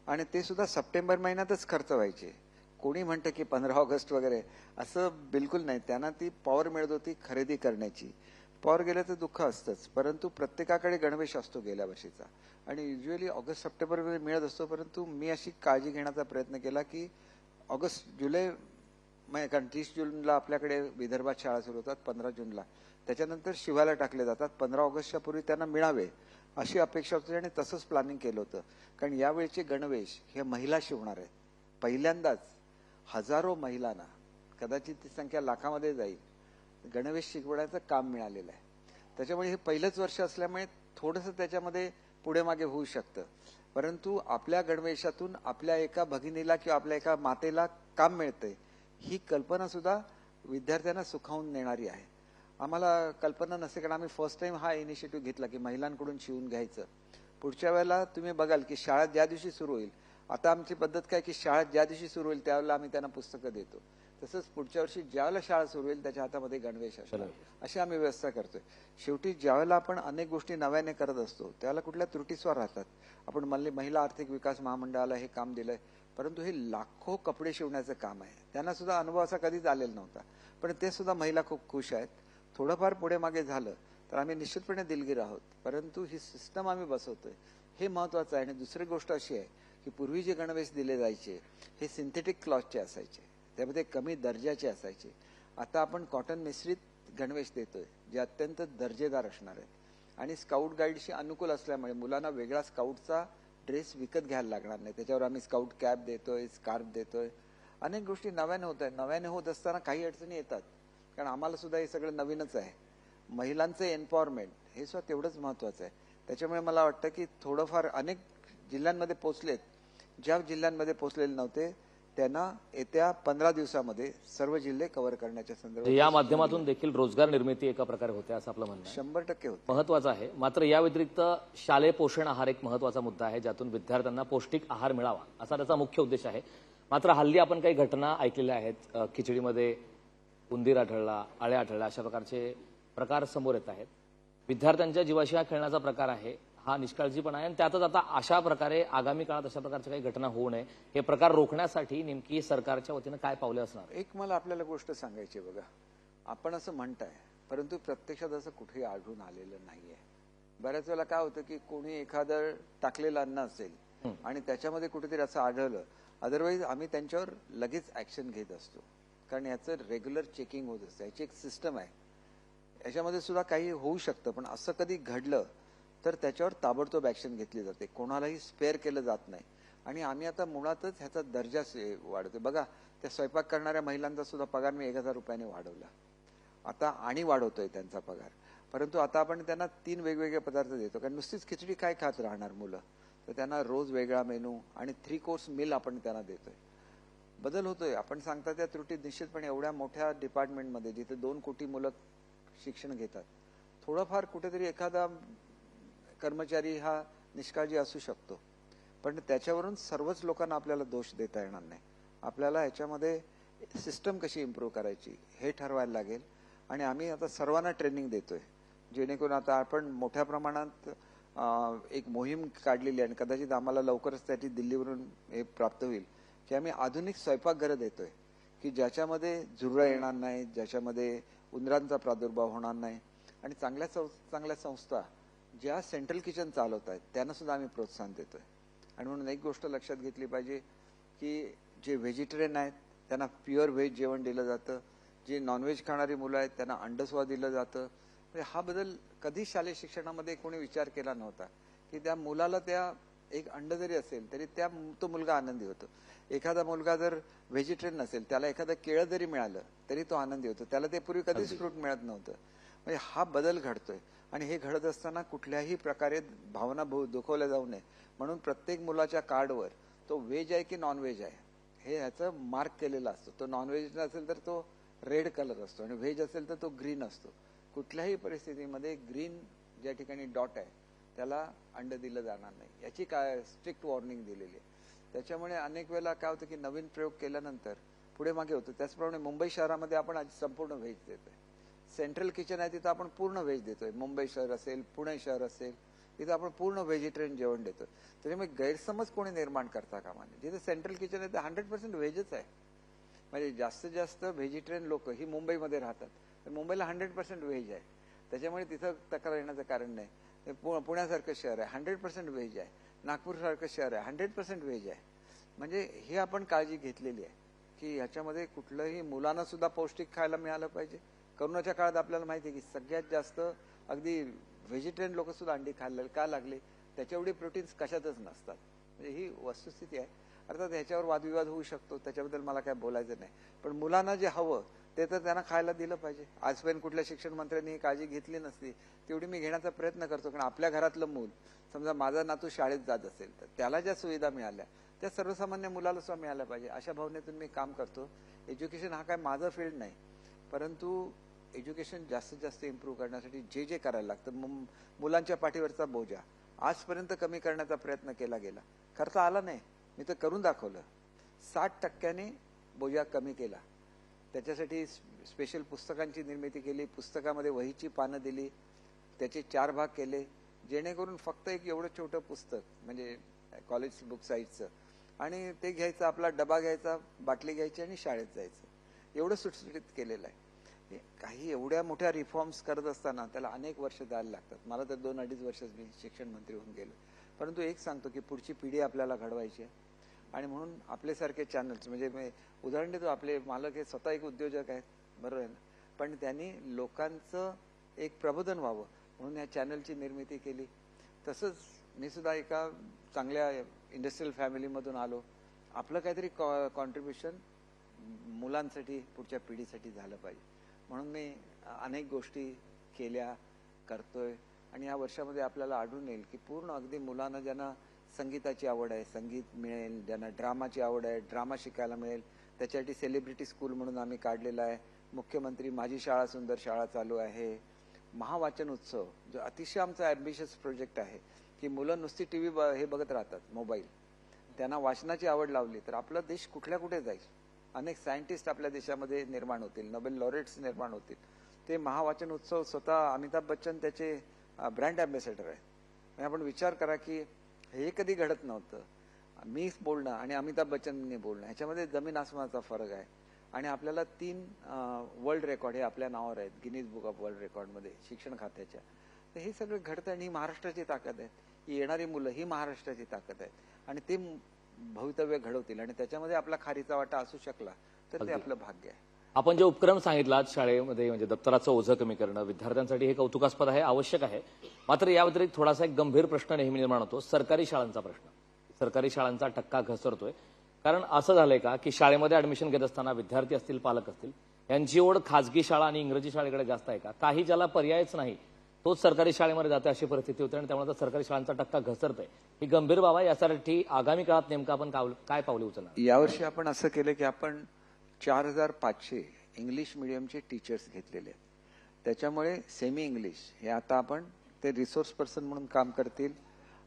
आणि ते सुद्धा सप्टेंबर महिन्यातच खर्च व्हायचे. कोणी म्हणतं की 15 ऑगस्ट वगैरे, असं बिलकुल नाही. त्यांना ती पॉवर मिळत होती खरेदी करण्याची. पॉवर गेल्याचं दुःख असतंच, परंतु प्रत्येकाकडे गणवेश असतो गेल्या वर्षीचा आणि युजली ऑगस्ट सप्टेंबरमध्ये मिळत असतो. परंतु मी अशी काळजी घेण्याचा प्रयत्न केला की ऑगस्ट जुलै, कारण 30 जूनला आपल्याकडे विदर्भात शाळा सुरू होतात, 15 जूनला त्याच्यानंतर शिवायला टाकले जातात, 15 ऑगस्टच्या पूर्वी त्यांना मिळावे अशी अपेक्षा होती आणि तसंच प्लॅनिंग केलं होतं. कारण यावेळचे गणवेश हे महिला शिवणार आहेत. पहिल्यांदाच हजारो महिलांना, कदाचित ती संख्या लाखामध्ये जाईल, गणवेश शिकवण्याचं काम मिळालेलं आहे. त्याच्यामुळे हे पहिलंच वर्ष असल्यामुळे थोडंसं त्याच्यामध्ये पुढे मागे होऊ शकतं, परंतु आपल्या गणवेशातून आपल्या एका भगिनीला किंवा आपल्या एका मातेला काम मिळतंय ही कल्पना सुद्धा विद्यार्थ्यांना सुखावून नेणारी आहे. आम्हाला कल्पना नसते, कारण आम्ही फर्स्ट टाइम हा इनिशिएटिव्ह घेतला की महिलांकडून शिवून घ्यायचं. पुढच्या वेळेला तुम्ही बघाल की शाळा ज्या दिवशी सुरू होईल, आता आमची पद्धत काय की शाळा ज्या दिवशी सुरू होईल त्यावेळेला आम्ही त्यांना पुस्तकं देतो. तसंच पुढच्या वर्षी ज्यावेळेला शाळा सुरू होईल त्याच्या हातामध्ये गणवेश असणार, अशी आम्ही व्यवस्था करतोय. शेवटी ज्यावेळेला आपण अनेक गोष्टी नव्याने करत असतो त्यावेळेला कुठल्या त्रुटीस्वार राहतात. आपण महिला आर्थिक विकास महामंडळाला हे काम दिलंय, परंतु हे लाखो कपडे शिवण्याचं काम आहे. त्यांना सुद्धा अनुभव असा कधीच आलेला नव्हता, पण ते सुद्धा महिला खूप खुश आहेत. थोडंफार पुढे मागे झालं तर आम्ही निश्चितपणे दिलगीर आहोत, परंतु ही सिस्टम आम्ही बसवतोय हे महत्वाचं आहे. आणि दुसरी गोष्ट अशी आहे की पूर्वी जे गणवेश दिले जायचे हे सिंथेटिक क्लॉथचे असायचे, त्यामध्ये कमी दर्जाचे असायचे. आता आपण कॉटन मिश्रित गणवेश देतोय जे अत्यंत दर्जेदार असणार आहेत आणि स्काउट गाईडशी अनुकूल असल्यामुळे मुलांना वेगळा स्काउटचा ड्रेस विकत घ्यायला लागणार नाही. त्याच्यावर आम्ही स्काउट कॅप देतोय, स्कार्फ देतोय. अनेक गोष्टी नव्याने होत आहेत. नव्याने होत असताना काही अडचणी येतात, कारण आम्हाला सुद्धा हे सगळं नवीनच आहे. महिलांचं एम्पॉवरमेंट हे सुद्धा तेवढंच महत्वाचं आहे. त्याच्यामुळे मला वाटतं की थोडंफार अनेक जिल्ह्यांमध्ये पोहोचलेत, ज्या जिल्ह्यांमध्ये पोहोचलेले नव्हते त्यांना येत्या 15 दिवसामध्ये सर्व जिल्हे कव्हर करण्याच्या संदर्भात या माध्यमातून देखील रोजगार निर्मिती एका प्रकारे होते असं आपलं म्हणणं आहे. 100% होतं. महत्वाचं आहे. मात्र या व्यतिरिक्त शालेय पोषण आहार एक महत्वाचा मुद्दा आहे, ज्यातून विद्यार्थ्यांना पौष्टिक आहार मिळावा असा त्याचा मुख्य उद्देश आहे. मात्र हल्ली आपण काही घटना ऐकलेल्या आहेत, खिचडीमध्ये उंदीर आढळला, आळ्या आढळल्या, अशा प्रकारचे प्रकार समोर येत आहेत. विद्यार्थ्यांच्या जीवाशी हा खेळण्याचा प्रकार आहे, हा निष्काळजीपणा आहे आणि त्यातच आता अशा प्रकारे आगामी काळात अशा प्रकारच्या काही घटना होऊ नये, हे प्रकार रोखण्यासाठी नेमकी सरकारच्या वतीनं काय पावले असणार? एक मला आपल्याला गोष्ट सांगायची बघा, आपण असं म्हणताय परंतु प्रत्यक्षात असं कुठेही आढळून आलेलं नाहीये. बऱ्याच वेळेला काय होतं की कोणी एखादं टाकलेलं अन्न असेल आणि त्याच्यामध्ये कुठेतरी असं आढळलं, अदरवाईज आम्ही त्यांच्यावर लगेच ऍक्शन घेत असतो, कारण याचं रेग्युलर चेकिंग होत असतं. याची एक सिस्टम आहे. याच्यामध्ये सुद्धा काही होऊ शकतं, पण असं कधी घडलं तर त्याच्यावर ताबडतोब ऍक्शन घेतली जाते, कोणालाही स्पेअर केलं जात नाही. आणि आम्ही आता मुळातच ह्याचा दर्जा वाढवतोय. बघा, त्या स्वयंपाक करणाऱ्या महिलांचा सुद्धा पगार मी 1000 रुपयाने वाढवला आता आणि वाढवतोय त्यांचा पगार. परंतु आता आपण त्यांना 3 वेगवेगळे पदार्थ देतो, कारण नुसतीच खिचडी काय खात राहणार मुलं, तर त्यांना रोज वेगळा मेनू आणि 3 कोर्स मील आपण त्यांना देतोय. बदल होतोय. आपण सांगता त्या त्रुटी निश्चितपणे एवढ्या मोठ्या डिपार्टमेंटमध्ये जिथे 2 कोटी मुलं शिक्षण घेतात, थोडंफार कुठेतरी एखादा कर्मचारी हा निष्काळजी असू शकतो, पण त्याच्यावरून सर्वच लोकांना आपल्याला दोष देता येणार नाही. आपल्याला ह्याच्यामध्ये सिस्टम कशी इम्प्रूव्ह करायची हे ठरवायला लागेल. आणि आम्ही आता सर्वांना ट्रेनिंग देतोय, जेणेकरून आता आपण मोठ्या प्रमाणात एक मोहीम काढलेली आहे आणि कदाचित आम्हाला लवकरच त्याची दिल्लीवरून हे प्राप्त होईल की आम्ही आधुनिक स्वयंपाकघरं देतोय की ज्याच्यामध्ये झुरळ येणार नाही, ज्याच्यामध्ये उंदरांचा प्रादुर्भाव होणार नाही. आणि चांगल्या संस्था ज्या सेंट्रल किचन चालवत आहेत त्यांना सुद्धा आम्ही प्रोत्साहन देतोय. आणि म्हणून एक गोष्ट लक्षात घेतली पाहिजे की जे व्हेजिटेरियन आहेत त्यांना प्युअर व्हेज जेवण दिलं जातं, जे नॉनव्हेज खाणारी मुलं आहेत त्यांना अंडसुद्धा दिलं जातं. म्हणजे हा बदल कधी शालेय शिक्षणामध्ये कोणी विचार केला नव्हता की त्या मुलाला त्या एक अंड जरी असेल तरी तो मुलगा आनंदी होतो. एखादा मुलगा जर व्हेजिटेरियन नसेल, त्याला एखादं केळं जरी मिळालं तरी तो आनंदी होतो, त्याला ते पूर्वी कधीच फ्रूट मिळत नव्हतं. म्हणजे हा बदल घडतोय आणि हे घडत असताना कुठल्याही प्रकारे भावना दुखवल्या जाऊ नये म्हणून प्रत्येक मुलाच्या कार्डवर तो व्हेज आहे की नॉन व्हेज आहे हे ह्याचं मार्क केलेलं असतं. तो नॉन व्हेज असेल तर तो रेड कलर असतो आणि व्हेज असेल तर तो ग्रीन असतो. कुठल्याही परिस्थितीमध्ये ग्रीन ज्या ठिकाणी डॉट आहे त्याला अंड दिलं जाणार नाही, याची काय स्ट्रिक्ट वॉर्निंग दिलेली आहे. त्याच्यामुळे अनेक वेळेला काय होतं की नवीन प्रयोग केल्यानंतर पुढे मागे होतो. त्याचप्रमाणे मुंबई शहरामध्ये आपण आज संपूर्ण व्हेज देतोय. सेंट्रल किचन आहे तिथं आपण पूर्ण व्हेज देतोय. मुंबई शहर असेल, पुणे शहर असेल, तिथं आपण पूर्ण व्हेजिटेरियन जेवण देतोय. त्याच्यामुळे गैरसमज कोणी निर्माण करता कामा नये. जिथे सेंट्रल किचन आहे ते 100% व्हेजच आहे. म्हणजे जास्तीत जास्त व्हेजिटेरियन लोक ही मुंबईमध्ये राहतात, तर मुंबईला 100% व्हेज आहे. त्याच्यामुळे तिथं तक्रार येण्याचं कारण नाही. पुण्यासारखं शहर आहे 100% व्हेज आहे. नागपूरसारखं शहर आहे 100% व्हेज आहे. म्हणजे हे आपण काळजी घेतलेली आहे की ह्याच्यामध्ये कुठलंही मुलांना सुद्धा पौष्टिक खायला मिळालं पाहिजे. करोनाच्या काळात आपल्याला माहिती आहे की सगळ्यात जास्त अगदी व्हेजिटेरियन लोक सुद्धा अंडी खायला का लागले, त्याच्या एवढे प्रोटीन्स कशातच नसतात. म्हणजे ही वस्तुस्थिती आहे. अर्थात ह्याच्यावर वादविवाद होऊ शकतो, त्याच्याबद्दल मला काय बोलायचं नाही. पण मुलांना जे हवं ते तर त्यांना खायला दिलं पाहिजे. आजपर्यंत कुठल्या शिक्षण मंत्र्यांनी ही काळजी घेतली नसती, तेवढी मी घेण्याचा प्रयत्न करतो. कारण आपल्या घरातलं मूल, समजा माझा नातू शाळेत जात असेल तर त्याला ज्या सुविधा मिळाल्या त्या सर्वसामान्य मुलाला सुद्धा मिळाल्या पाहिजे, अशा भावनेतून मी काम करतो. एज्युकेशन हा काय माझं फील्ड नाही, परंतु एज्युकेशन जास्तीत जास्त इम्प्रूव्ह करण्यासाठी जे जे करायला लागतं, मुलांच्या पाठीवरचा बोजा आजपर्यंत कमी करण्याचा प्रयत्न केला गेला, करता आला नाही, मी तर करून दाखवलं. 60% बोजा कमी केला. त्याच्यासाठी स्पेशल पुस्तकांची निर्मिती केली, पुस्तकामध्ये वहीची पानं दिली, त्याचे 4 भाग केले, जेणेकरून फक्त एक एवढं छोटं पुस्तक म्हणजे कॉलेज बुक साईजचं, आणि ते घ्यायचं, आपला डबा घ्यायचा, बाटली घ्यायची आणि शाळेत जायचं, एवढं सुटसुटीत केलेलं आहे. काही एवढ्या मोठ्या रिफॉर्म्स करत असताना त्याला अनेक वर्ष द्यायला लागतात. मला तर 2-2.5 वर्ष मी शिक्षण मंत्री होऊन गेलो. परंतु एक सांगतो की पुढची पिढी आपल्याला घडवायची आहे. आणि म्हणून आपल्यासारखे चॅनल्स, म्हणजे मी उदाहरण देतो, आपले मालक हे स्वतः एक उद्योजक आहेत, बरोबर आहे ना, पण त्यांनी लोकांचं एक प्रबोधन व्हावं म्हणून या चॅनलची निर्मिती केली. तसंच मी सुद्धा एका चांगल्या इंडस्ट्रियल फॅमिलीमधून आलो. आपलं काहीतरी कॉन्ट्रीब्युशन मुलांसाठी, पुढच्या पिढीसाठी झालं पाहिजे म्हणून मी अनेक गोष्टी केल्या, करतोय. आणि या वर्षामध्ये आपल्याला आढळून येईल की पूर्ण अगदी मुलांना ज्यांना संगीताची आवड आहे संगीत मिळेल, ज्यांना ड्रामाची आवड आहे ड्रामा शिकायला मिळेल, त्याच्यासाठी सेलिब्रिटी स्कूल म्हणून आम्ही काढलेला आहे. मुख्यमंत्री माझी शाळा सुंदर शाळा चालू आहे. महावाचन उत्सव जो अतिशय आमचा ॲम्बिशियस प्रोजेक्ट आहे की मुलं नुसती टीव्ही हे बघत राहतात, मोबाईल, त्यांना वाचनाची आवड लावली तर आपला देश कुठल्या कुठे जाईल. अनेक सायंटिस्ट आपल्या देशामध्ये निर्माण होतील, नोबेल लॉरेट्स निर्माण होतील. ते महावाचन उत्सव स्वतः अमिताभ बच्चन त्याचे ब्रँड अँबॅसेडर आहेत. म्हणजे आपण विचार करा की हे कधी घडत नव्हतं. मी बोलणं आणि अमिताभ बच्चनने बोलणं ह्याच्यामध्ये जमीन आसमानाचा फरक आहे. आणि आपल्याला 3 वर्ल्ड रेकॉर्ड हे आपल्या नावावर आहेत गिनीज बुक ऑफ वर्ल्ड रेकॉर्डमध्ये शिक्षण खात्याच्या. तर हे सगळं घडतं आणि ही महाराष्ट्राची ताकद आहे. ही येणारी मुलं ही महाराष्ट्राची ताकद आहे आणि ते भवितव्य घडवतील आणि त्याच्यामध्ये आपला खारीचा वाटा असू शकला तर ते आपलं भाग्य आहे. आपण जे उपक्रम सांगितलात शाळेमध्ये, म्हणजे दप्तराचं ओझं कमी करणं, विद्यार्थ्यांसाठी हे कौतुकास्पद आहे, आवश्यक आहे. मात्र या व्यतिरिक्त थोडासा एक गंभीर प्रश्न नेहमी निर्माण होतो, सरकारी शाळांचा प्रश्न. सरकारी शाळांचा टक्का घसरतोय. कारण असं झालंय का की शाळेमध्ये ऍडमिशन घेत असताना विद्यार्थी असतील, पालक असतील, यांची ओढ खाजगी शाळा आणि इंग्रजी शाळेकडे जास्त आहे का? काही ज्याला पर्यायच नाही तोच सरकारी शाळेमध्ये जाते अशी परिस्थिती होते आणि त्यामुळे सरकारी शाळांचा टक्का घसरतोय. ही गंभीर बाब आहे. यासाठी आगामी काळात नेमकं आपण काय पावले उचलणार? यावर्षी आपण असं केलं की आपण 4500 इंग्लिश मिडियमचे टीचर्स घेतलेले आहेत. त्याच्यामुळे सेमी इंग्लिश हे आता आपण ते रिसोर्स पर्सन म्हणून काम करतील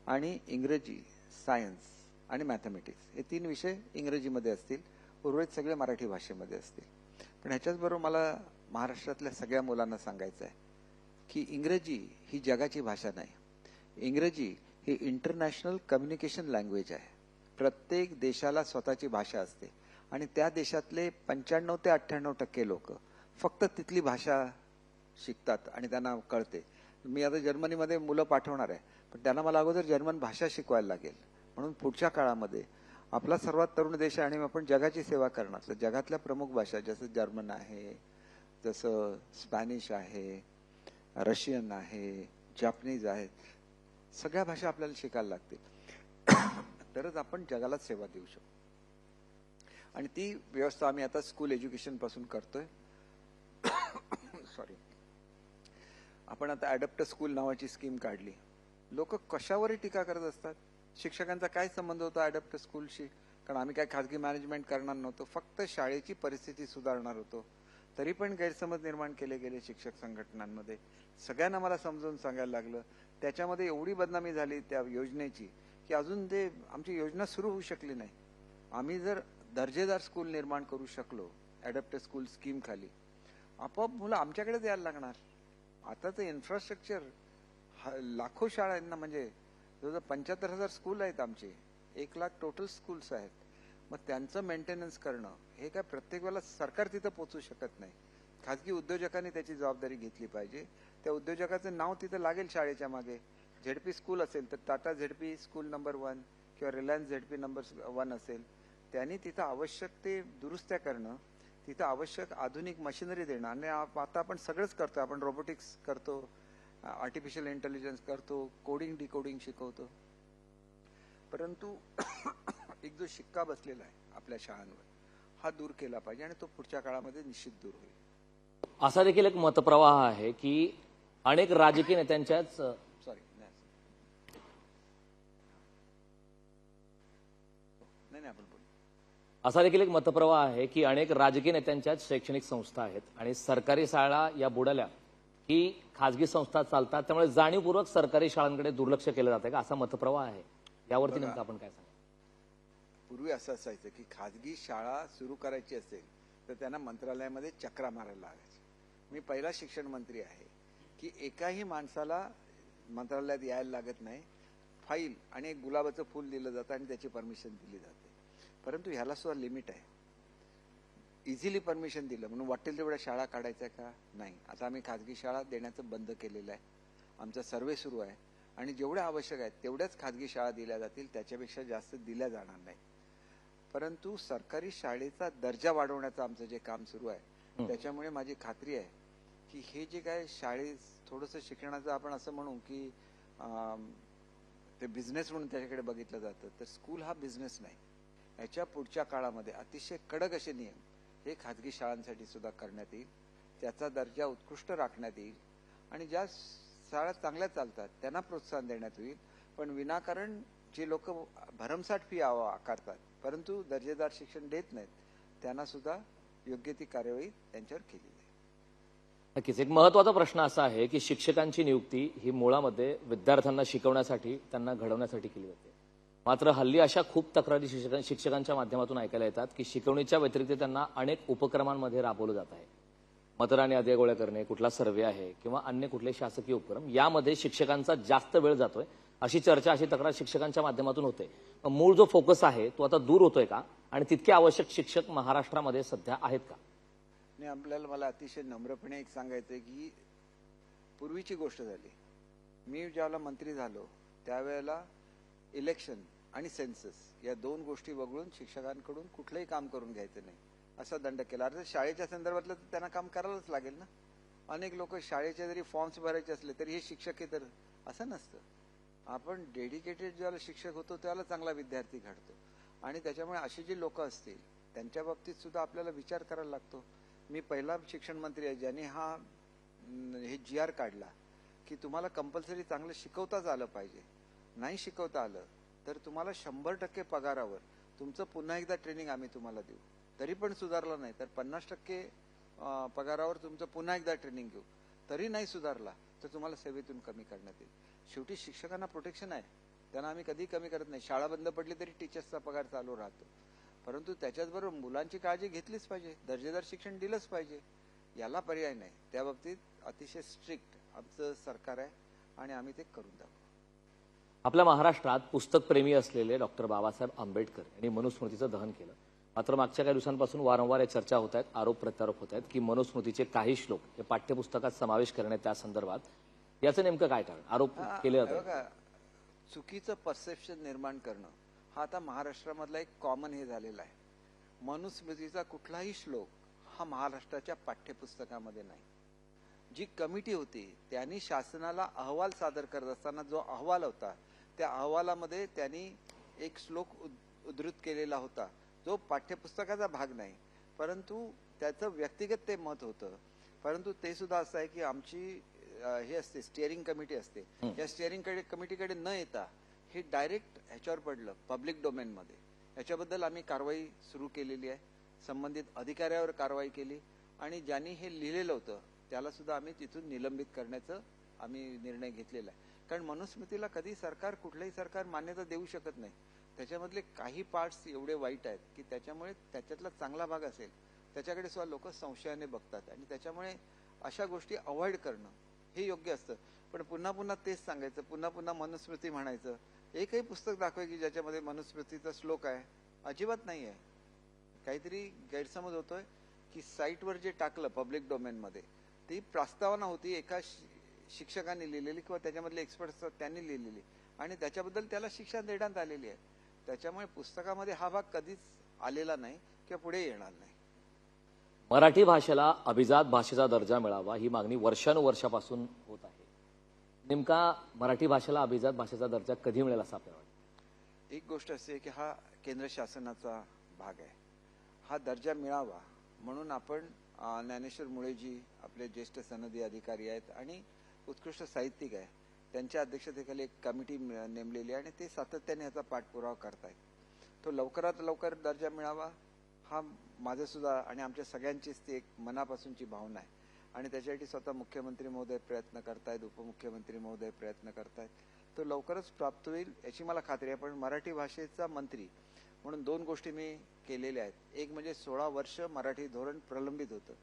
आणि इंग्रजी, सायन्स आणि मॅथमॅटिक्स हे 3 विषय इंग्रजीमध्ये असतील, उर्वरित सगळे मराठी भाषेमध्ये असतील. पण ह्याच्याचबरोबर मला महाराष्ट्रातल्या सगळ्या मुलांना सांगायचं आहे की इंग्रजी ही जगाची भाषा नाही. इंग्रजी ही इंटरनॅशनल कम्युनिकेशन लँग्वेज आहे. प्रत्येक देशाला स्वतःची भाषा असते आणि त्या देशातले 95 ते 98% लोक फक्त तिथली भाषा शिकतात आणि त्यांना कळते. मी आता जर्मनीमध्ये मुलं पाठवणार आहे, पण त्यांना मला अगोदर जर्मन भाषा शिकवायला लागेल. म्हणून पुढच्या काळामध्ये आपला सर्वात तरुण देश आहे आणि आपण जगाची सेवा करणार. तर जगातल्या प्रमुख भाषा जसं जर्मन आहे, जसं स्पॅनिश आहे, रशियन आहे, जॅपनीज आहेत, सगळ्या भाषा आपल्याला शिकायला लागतील तरच आपण जगाला सेवा देऊ शकतो. आणि ती व्यवस्था आम्ही आता स्कूल एज्युकेशन पासून करतोय. सॉरी, आपण आता अडॅप्ट स्कूल नावाची स्कीम काढली. लोक कशावरही टीका करत असतात. शिक्षकांचा काय संबंध होता अडॅप्ट स्कूलशी? कारण आम्ही काय खाजगी मॅनेजमेंट करणार नव्हतो, फक्त शाळेची परिस्थिती सुधारणार होतो. तरी पण गैरसमज निर्माण केले गेले शिक्षक संघटनांमध्ये. सगळ्यांना मला समजावून सांगायला लागलं. त्याच्यामध्ये एवढी बदनामी झाली त्या योजनेची की अजून ते आमची योजना सुरू होऊ शकली नाही. आम्ही जर दर्जेदार स्कूल निर्माण करू शकलो ॲडॅप्टेड स्कूल स्कीम खाली, आपोआप मुलं आमच्याकडेच यायला लागणार. आता तर इन्फ्रास्ट्रक्चर लाखो शाळांना, म्हणजे जवळजवळ 75,000 स्कूल आहेत आमचे, 1,00,000 टोटल स्कूल्स आहेत. मग त्यांचं मेंटेनन्स करणं हे काय प्रत्येक वेळेला सरकार तिथं पोहोचू शकत नाही. खाजगी उद्योजकांनी त्याची जबाबदारी घेतली पाहिजे. त्या उद्योजकाचं नाव तिथं लागेल शाळेच्या मागे. झेडपी स्कूल असेल तर टाटा झेडपी स्कूल नंबर 1 किंवा रिलायन्स झेडपी नंबर 1 असेल, त्यांनी तिथं आवश्यक ते दुरुस्त्या करणं, तिथं आवश्यक आधुनिक मशिनरी देणं. आणि आता आपण सगळंच करतो. आपण रोबोटिक्स करतो, आर्टिफिशियल इंटेलिजन्स करतो, कोडिंग डिकोडिंग शिकवतो. परंतु एक जो शिक्का बसलेला आहे आपल्या शाळांवर, हा दूर केला पाहिजे आणि तो पुढच्या काळामध्ये निश्चित दूर होईल. असा देखील एक मतप्रवाह आहे की अनेक राजकीय नेत्यांच्याच सॉरी नाही आपण बोलू. असा देखील एक मतप्रवाह आहे की अनेक राजकीय नेत्यांच्याच शैक्षणिक संस्था आहेत आणि सरकारी शाळा या बुडाल्या की खाजगी संस्था चालतात, त्यामुळे जाणीवपूर्वक सरकारी शाळांकडे दुर्लक्ष केलं जातं का, असा मतप्रवाह आहे. यावरती नेमकं आपण काय सांगा? पूर्वी असं असायचं की खाजगी शाळा सुरू करायची असेल तर त्यांना मंत्रालयामध्ये चक्रा मारायला लागायची. मी पहिला शिक्षण मंत्री आहे की एकाही माणसाला मंत्रालयात यायला लागत नाही. फाईल आणि एक गुलाबाचं फूल दिलं जातं आणि त्याची परमिशन दिली जाते. परंतु ह्याला सुद्धा लिमिट आहे. इझिली परमिशन दिलं म्हणून वाटेल तेवढ्या शाळा काढायच्या का? नाही. आता आम्ही खाजगी शाळा देण्याचं बंद केलेलं आहे. आमचा सर्वे सुरू आहे आणि जेवढ्या आवश्यक आहेत तेवढ्याच खाजगी शाळा दिल्या जातील, त्याच्यापेक्षा जास्त दिल्या जाणार नाही. परंतु सरकारी शाळेचा दर्जा वाढवण्याचं आमचं जे काम सुरू आहे, त्याच्यामुळे माझी खात्री आहे की हे जे काय शाळेत थोडंसं शिक्षणाचं आपण असं म्हणू की ते बिझनेस म्हणून त्याच्याकडे बघितलं जातं, तर स्कूल हा बिझनेस नाही. याच्या पुढच्या काळामध्ये अतिशय कडक असे नियम हे खाजगी शाळांसाठी सुद्धा करण्यात येईल. त्याचा दर्जा उत्कृष्ट राखण्यात येईल आणि ज्या शाळा चांगल्या चालतात त्यांना प्रोत्साहन देण्यात येईल. पण विनाकारण जे लोक भरमसाठ फी आकारतात परंतु दर्जेदार शिक्षण देत नाहीत, त्यांना सुद्धा योग्य ती कार्यवाही त्यांच्यावर केली जाईल. नक्कीच. एक महत्वाचा प्रश्न असा आहे की शिक्षकांची नियुक्ती ही मुळामध्ये विद्यार्थ्यांना शिकवण्यासाठी, त्यांना घडवण्यासाठी केली जाते. मात्र हल्ली अशा खूप तक्रारी शिक्षकांच्या माध्यमातून ऐकायला येतात की शिकवणीच्या व्यतिरिक्त त्यांना अनेक उपक्रमांमध्ये राबवलं जात आहे. मतदान याद्या गोळा करणे, कुठला सर्व्हे आहे किंवा अन्य कुठले शासकीय उपक्रम, यामध्ये शिक्षकांचा जास्त वेळ जातोय, अशी चर्चा, अशी तक्रार शिक्षकांच्या माध्यमातून होते. मूळ जो फोकस आहे तो आता दूर होतोय का आणि तितके आवश्यक शिक्षक महाराष्ट्रामध्ये सध्या आहेत का? नाही, आपल्याला मला अतिशय नम्रपणे एक सांगायचंय की पूर्वीची गोष्ट झाली. मी ज्यावेळेला मंत्री झालो त्यावेळेला इलेक्शन आणि सेन्सस या दोन गोष्टी वगळून शिक्षकांकडून कुठलंही काम करून घ्यायचं नाही असा दंड केला. अर्थात शाळेच्या संदर्भातलं तर त्यांना काम करायलाच लागेल ना. अनेक लोक शाळेचे जरी फॉर्म्स भरायचे असले तरी हे शिक्षक आहे तर असं नसतं. आपण डेडिकेटेड ज्याला शिक्षक होतो त्याला चांगला विद्यार्थी घडतो आणि त्याच्यामुळे अशी जी लोक असतील त्यांच्या बाबतीत सुद्धा आपल्याला विचार करायला लागतो. मी पहिला शिक्षण मंत्री आहे ज्याने हे GR काढला की तुम्हाला कंपल्सरी चांगलं शिकवताच आलं पाहिजे. नाही शिकवता आलं तर तुम्हाला 100% पगारावर तुमचं पुन्हा एकदा ट्रेनिंग आम्ही तुम्हाला देऊ. तरी पण सुधारलं नाही तर 50% पगारावर तुमचं पुन्हा एकदा ट्रेनिंग घेऊ. तरी नाही सुधारला तर तुम्हाला सेवेतून कमी करण्यात येईल. शेवटी शिक्षकांना प्रोटेक्शन आहे, त्यांना आम्ही कधी कमी करत नाही. शाळा बंद पडली तरी टीचर्सचा पगार चालू राहतो. परंतु त्याच्याचबरोबर मुलांची काळजी घेतलीच पाहिजे, दर्जेदार शिक्षण दिलंच पाहिजे. याला पर्याय नाही. त्या बाबतीत अतिशय स्ट्रिक्ट आमचं सरकार आहे आणि आम्ही ते करून दाखवू. आपल्या महाराष्ट्रात पुस्तकप्रेमी असलेले डॉक्टर बाबासाहेब आंबेडकर यांनी मनुस्मृतीचं दहन केलं. मात्र मागच्या काही दिवसांपासून वारंवार या चर्चा होत आहेत, आरोप प्रत्यारोप होत आहेत की मनुस्मृतीचे काही श्लोक हे पाठ्यपुस्तकात समावेश करण्यात त्या संदर्भात याचं नेमकं काय कारण? आरोप केले जातात. चुकीचं परसेप्शन निर्माण करणं हा आता महाराष्ट्रामधला एक कॉमन हे झालेला आहे. मनुस्मृतीचा कुठलाही श्लोक हा महाराष्ट्राच्या पाठ्यपुस्तकामध्ये नाही. जी कमिटी होती त्यांनी शासनाला अहवाल सादर करत असताना जो अहवाल होता त्या अहवालामध्ये त्यांनी एक श्लोक उद्धृत केलेला होता जो पाठ्यपुस्तकाचा भाग नाही, परंतु त्याचं व्यक्तिगत ते मत होतं. परंतु ते सुद्धा असं आहे की आमची हे असते स्टिअरिंग कमिटी असते, या स्टिअरिंग कमिटीकडे न येता हे डायरेक्ट ह्याच्यावर पडलं पब्लिक डोमेन मध्ये. याच्याबद्दल आम्ही कारवाई सुरू केलेली आहे, संबंधित अधिकाऱ्यावर कारवाई केली आणि ज्यांनी हे लिहिलेलं होतं त्याला सुद्धा आम्ही तिथून निलंबित करण्याचं आम्ही निर्णय घेतलेला आहे. कारण मनुस्मृतीला कधी सरकार, कुठलंही सरकार मान्यता देऊ शकत नाही. त्याच्यामधले काही पार्ट्स एवढे वाईट आहेत की त्याच्यामुळे त्याच्यातला चांगला भाग असेल त्याच्याकडे सुद्धा लोक संशयाने बघतात आणि त्याच्यामुळे अशा गोष्टी अवॉइड करणं हे योग्य असतं. पण पुन्हा पुन्हा तेच सांगायचं, पुन्हा पुन्हा मनुस्मृती म्हणायचं. एकही पुस्तक दाखवा की ज्याच्यामध्ये मनुस्मृतीचा श्लोक आहे? अजिबात नाही आहे. काहीतरी गैरसमज होतोय की साईटवर जे टाकलं पब्लिक डोमेनमध्ये ती प्रस्तावना होती एका शिक्षकांनी लिहिलेली किंवा त्याच्यामधले एक्सपर्ट त्यांनी लिहिलेली आणि त्याच्याबद्दल त्याला शिक्षा देण्यात आलेली आहे. त्याच्यामुळे पुस्तकामध्ये हा भाग कधीच आलेला नाही किंवा पुढे येणार नाही. मराठी भाषेला अभिजात भाषेचा दर्जा मिळावा ही मागणी वर्षानुवर्षापासून होत आहे. नेमका मराठी भाषेला अभिजात भाषेचा दर्जा कधी मिळेल असं आपल्याला वाटतं? एक गोष्ट अशी आहे की हा केंद्र शासनाचा भाग आहे. हा दर्जा मिळावा म्हणून आपण ज्ञानेश्वर मुळेजी आपले ज्येष्ठ सनदी अधिकारी आहेत आणि उत्कृष्ट साहित्यिक आहे, त्यांच्या अध्यक्षतेखाली एक कमिटी नेमलेली आहे आणि ते सातत्याने याचा पाठपुरावा करतायत. तो लवकरात लवकर दर्जा मिळावा हा माझं सुद्धा आणि आमच्या सगळ्यांचीच ती एक मनापासूनची भावना आहे आणि त्याच्यासाठी स्वतः मुख्यमंत्री महोदय प्रयत्न करतायत, उपमुख्यमंत्री महोदय प्रयत्न करतायत. तो लवकरच प्राप्त होईल याची मला खात्री आहे. पण मराठी भाषेचा मंत्री म्हणून दोन गोष्टी मी केलेल्या आहेत. एक म्हणजे 16 वर्ष मराठी धोरण प्रलंबित होतं.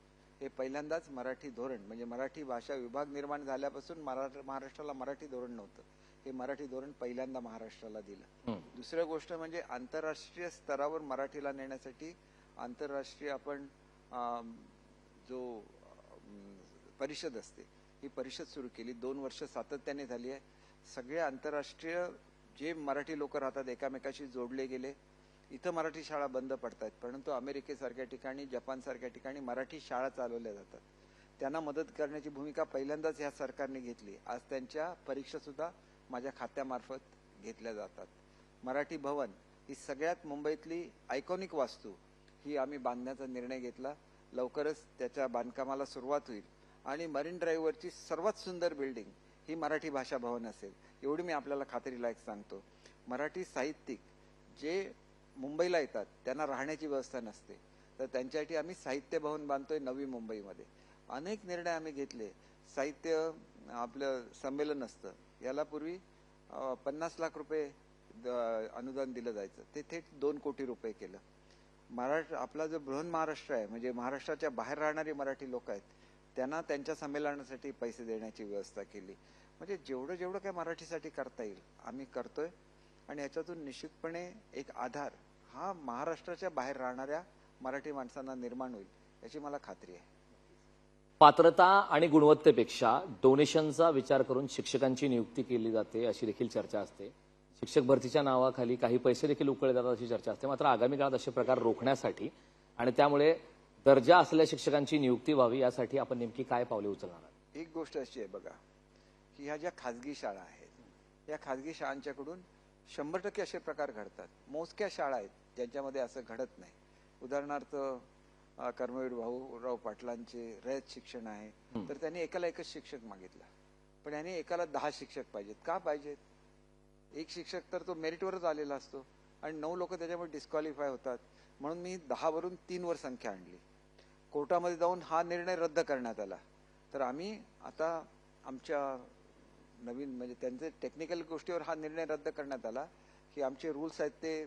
हे पहिल्यांदाच मराठी धोरण म्हणजे मराठी भाषा विभाग निर्माण झाल्यापासून महाराष्ट्राला मराठी धोरण नव्हतं. हे मराठी धोरण पहिल्यांदा महाराष्ट्राला दिलं. दुसरी गोष्ट म्हणजे आंतरराष्ट्रीय स्तरावर मराठीला नेण्यासाठी आंतरराष्ट्रीय आपण जो परिषद असते ही परिषद सुरू केली. 2 वर्ष सातत्याने झाली आहे. सगळे आंतरराष्ट्रीय जे मराठी लोक राहतात एकामेकाशी जोडले गेले. इथं मराठी शाळा बंद पडतात परंतु अमेरिकेसारख्या ठिकाणी, जपानसारख्या ठिकाणी मराठी शाळा चालवल्या जातात. त्यांना मदत करण्याची भूमिका पहिल्यांदाच ह्या सरकारने घेतली. आज त्यांच्या परीक्षा सुद्धा माझ्या खात्यामार्फत घेतल्या जातात. मराठी भवन ही सगळ्यात मुंबईतली आयकॉनिक वास्तू ही आम्ही बांधण्याचा निर्णय घेतला. लवकरच त्याच्या बांधकामाला सुरुवात होईल आणि मरीन ड्राईव्हवरची सर्वात सुंदर बिल्डिंग ही मराठी भाषा भवन असेल एवढी मी आपल्याला खात्रीलायक सांगतो. मराठी साहित्यिक जे मुंबईला येतात त्यांना राहण्याची व्यवस्था नसते तर त्यांच्यासाठी आम्ही साहित्य भवन बांधतोय नवी मुंबईमध्ये. अनेक निर्णय आम्ही घेतले. साहित्य आपलं संमेलन असतं याला पूर्वी 50 लाख रुपये अनुदान दिलं जायचं, ते थेट 2 कोटी रुपये केलं. आपला जो बृहन महाराष्ट्र आहे म्हणजे महाराष्ट्राच्या बाहेर राहणारी मराठी लोक आहेत त्यांना त्यांच्या संमेलनासाठी पैसे देण्याची व्यवस्था केली. म्हणजे जेवढं काय मराठीसाठी करता येईल आम्ही करतोय आणि याच्यातून निश्चितपणे एक आधार हा महाराष्ट्राच्या बाहेर राहणाऱ्या मराठी माणसांना निर्माण होईल याची मला खात्री आहे. पात्रता आणि गुणवत्तेपेक्षा डोनेशनचा विचार करून शिक्षकांची नियुक्ती केली जाते अशी देखील चर्चा असते. शिक्षक भरतीच्या नावाखाली काही पैसे देखील उकळले जातात अशी चर्चा असते. मात्र आगामी काळात असे प्रकार रोखण्यासाठी आणि त्यामुळे दर्जा असलेल्या शिक्षकांची नियुक्ती व्हावी यासाठी आपण नेमकी काय पावले उचलणार आहात? एक गोष्ट अशी आहे बघा की ह्या ज्या खाजगी शाळा आहेत या खाजगी शाळांच्याकडून 100% असे प्रकार घडतात. मोजक्या शाळा आहेत ज्यांच्यामध्ये असं घडत नाही. उदाहरणार्थ कर्मवीर भाऊराव पाटलांचे रयत शिक्षण आहे तर त्यांनी एकाला एकच शिक्षक मागितला पण यांनी एकाला 10 शिक्षक पाहिजेत. का पाहिजेत? एक शिक्षक तर तो मेरिटवरच आलेला असतो आणि 9 लोक त्याच्यामुळे डिस्क्वालिफाय होतात. म्हणून मी 10 वरून 3 वर संख्या आणली. कोर्टामध्ये जाऊन हा निर्णय रद्द करण्यात आला. तर आम्ही आता आमच्या नवीन म्हणजे त्यांचे टेक्निकल गोष्टीवर हा निर्णय रद्द करण्यात आला की आमचे रूल्स आहेत ते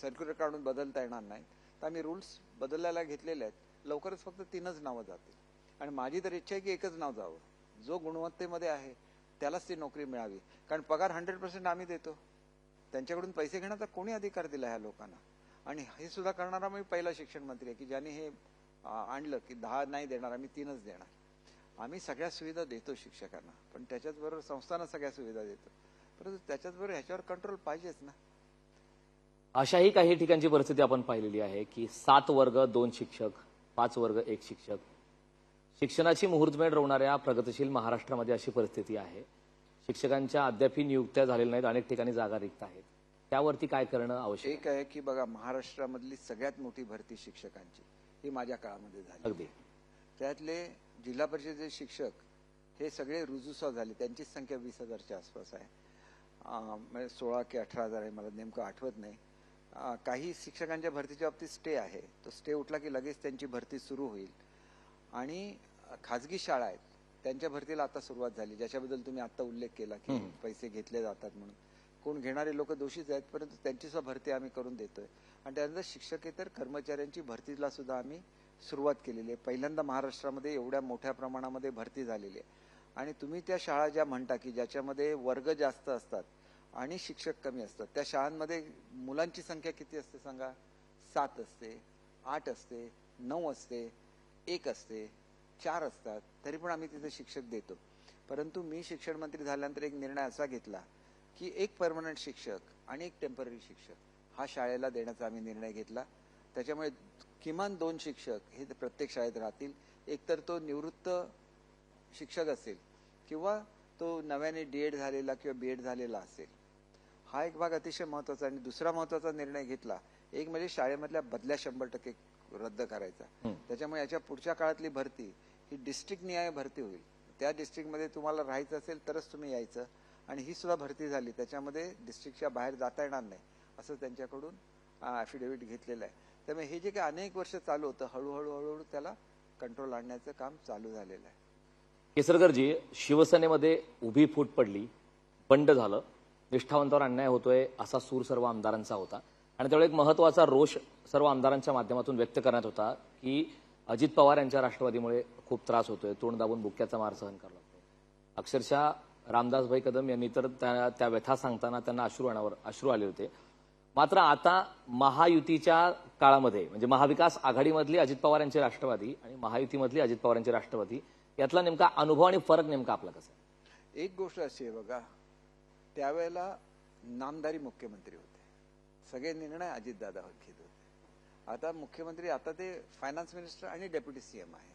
सर्क्युलर काढून बदलता येणार नाही. तर आम्ही रूल्स बदलायला घेतलेले आहेत. लवकरच फक्त 3च नावं जातील आणि माझी तर इच्छा आहे की एकच नाव जावं. जो गुणवत्तेमध्ये आहे त्यालाच ती नोकरी मिळावी. कारण पगार 100% आम्ही देतो. त्यांच्याकडून पैसे घेण्याचा कोणी अधिकार दिला ह्या लोकांना? आणि हे सुद्धा करणारा मी पहिला शिक्षण मंत्री आहे की ज्याने हे आणलं की 10 नाही देणार आम्ही 3च देणार. आम्ही सगळ्या सुविधा देतो शिक्षकांना पण त्याच्याच बरोबर संस्थांना सगळ्या सुविधा देतो. परंतु त्याच्याच बरोबर ह्याच्यावर कंट्रोल पाहिजेच ना. अशाही काही ठिकाणची परिस्थिती आपण पाहिलेली आहे की 7 वर्ग 2 शिक्षक, 5 वर्ग 1 शिक्षक. शिक्षणाची मुहूर्तमेढ रोवणाऱ्या प्रगतिशील महाराष्ट्रामध्ये अशी परिस्थिती आहे. शिक्षकांच्या अद्याप नियुक्त्या झालेल्या नाहीत. अनेक ठिकाणी जागा रिक्त आहेत. त्यावरती काय करणं आवश्यक? एक आहे की बघा महाराष्ट्रामधली सगळ्यात मोठी भरती शिक्षकांची ही माझ्या काळामध्ये झाली. अगदी त्यातले जिल्हा परिषदेचे शिक्षक हे सगळे रुजूसा झाले. त्यांची संख्या 20,000च्या आसपास आहे. म्हणजे 16 की 18,000 आहे, मला नेमकं आठवत नाही. काही शिक्षकांच्या भरतीच्या बाबतीत स्टे आहे. तो स्टे उठला की लगेच त्यांची भरती सुरू होईल आणि खाजगी शाळा आहेत त्यांच्या भरतीला आता सुरुवात झाली, ज्याच्याबद्दल तुम्ही आता उल्लेख केला की पैसे घेतले जातात म्हणून. कोण घेणारे लोक दोषीच आहेत, परंतु त्यांची सुद्धा भरती आम्ही करून देतोय. आणि त्यानंतर शिक्षकेतर कर्मचाऱ्यांची भरतीला सुद्धा आम्ही सुरुवात केलेली आहे. पहिल्यांदा महाराष्ट्रामध्ये एवढ्या मोठ्या प्रमाणामध्ये भरती झालेली आहे. आणि तुम्ही त्या शाळा ज्या म्हणता की ज्याच्यामध्ये वर्ग जास्त असतात आणि शिक्षक कमी असतात, त्या शाळांमध्ये मुलांची संख्या किती असते सांगा? 7 असते, 8 असते, 9 असते, 1 असते, 4 असतात, तरी पण आम्ही तिथे शिक्षक देतो. परंतु मी शिक्षण मंत्री झाल्यानंतर एक निर्णय असा घेतला की एक परमनंट शिक्षक आणि एक टेम्पररी शिक्षक हा शाळेला देण्याचा आम्ही निर्णय घेतला. त्याच्यामुळे किमान 2 शिक्षक हे प्रत्येक शाळेत राहतील. एकतर तो निवृत्त शिक्षक असेल किंवा तो नव्याने डीएड झालेला किंवा बीएड झालेला असेल. हा एक भाग अतिशय महत्वाचा. आणि दुसरा महत्वाचा निर्णय घेतला एक म्हणजे शाळेमधल्या बदल्या 100% रद्द करायचा. त्याच्यामुळे याच्या पुढच्या काळातली भरती ही डिस्ट्रिक्ट निहाय भरती होईल. त्या डिस्ट्रिक्टमध्ये तुम्हाला राहायचं असेल तरच तुम्ही यायचं. आणि ही सुद्धा भरती झाली, त्याच्यामध्ये डिस्ट्रिक्टच्या बाहेर जाता येणार नाही असं त्यांच्याकडून ॲफिडेव्हिट घेतलेलं आहे. त्यामुळे हे जे काही अनेक वर्ष चालू होतं, हळूहळू त्याला कंट्रोल आणण्याचं काम चालू झालेलं आहे. केसरकरजी, शिवसेनेमध्ये उभी फूट पडली, बंड झालं, निष्ठावंतावर अन्याय होतोय असा सूर सर्व आमदारांचा होता. आणि त्यावेळी एक महत्वाचा रोष सर्व आमदारांच्या माध्यमातून व्यक्त करण्यात होता की अजित पवार यांच्या राष्ट्रवादीमुळे खूप त्रास होतोय, तोंड दाबून बुक्क्याचा मार सहन करावा लागतोय. अक्षरशः रामदासभाई कदम यांनी तर त्या व्यथा सांगताना त्यांना अश्रू आले होते. मात्र आता महायुतीच्या काळामध्ये म्हणजे महाविकास आघाडीमधली अजित पवार यांची राष्ट्रवादी आणि महायुतीमधली अजित पवार यांची राष्ट्रवादी यातला नेमका अनुभव आणि फरक नेमका आपला कसा आहे? एक गोष्ट अशी आहे बघा, त्यावेळेला नामधारी मुख्यमंत्री होते, सगळे निर्णय अजितदादा घेत होते. आता मुख्यमंत्री, आता ते फायनान्स मिनिस्टर आणि डेप्युटी सीएम आहे.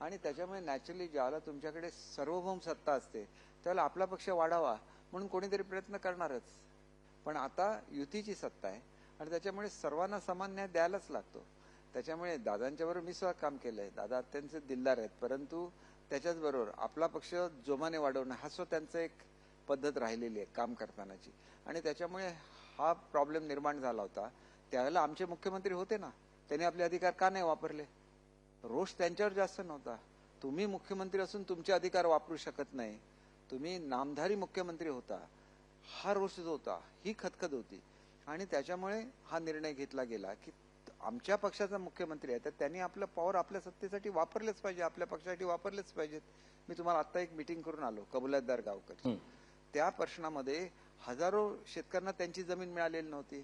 आणि त्याच्यामुळे नॅचरली ज्यावेळेला तुमच्याकडे सार्वभौम सत्ता असते त्यावेळेला आपला पक्ष वाढावा म्हणून कोणीतरी प्रयत्न करणारच. पण आता युतीची सत्ता आहे आणि त्याच्यामुळे सर्वांना समान न्याय द्यायलाच लागतो. त्याच्यामुळे दादांच्या बरोबर मी सुद्धा काम केलंय. दादा अत्यंत दिलदार आहेत, परंतु त्याच्याच बरोबर आपला पक्ष जोमाने वाढवणं हा सुद्धा त्यांचं एक पद्धत राहिलेली आहे काम करतानाची. आणि त्याच्यामुळे हा प्रॉब्लेम निर्माण झाला होता. त्यावेळेला आमचे मुख्यमंत्री होते ना, त्यांनी आपले अधिकार का नाही वापरले? रोष त्यांच्यावर जास्त नव्हता. तुम्ही मुख्यमंत्री असून तुमचे अधिकार वापरू शकत नाही, तुम्ही नामधारी मुख्यमंत्री होता, हा रोष जो होता, ही खदखद होती. आणि त्याच्यामुळे हा निर्णय घेतला गेला की आमच्या पक्षाचा मुख्यमंत्री आहे तर त्यांनी आपलं पॉवर आपल्या सत्तेसाठी वापरलेच पाहिजे, आपल्या पक्षासाठी वापरलेच पाहिजेत. मी तुम्हाला आता एक मीटिंग करून आलो कबुलातदार गावकर. त्या प्रश्नामध्ये हजारो शेतकऱ्यांना त्यांची जमीन मिळालेली नव्हती.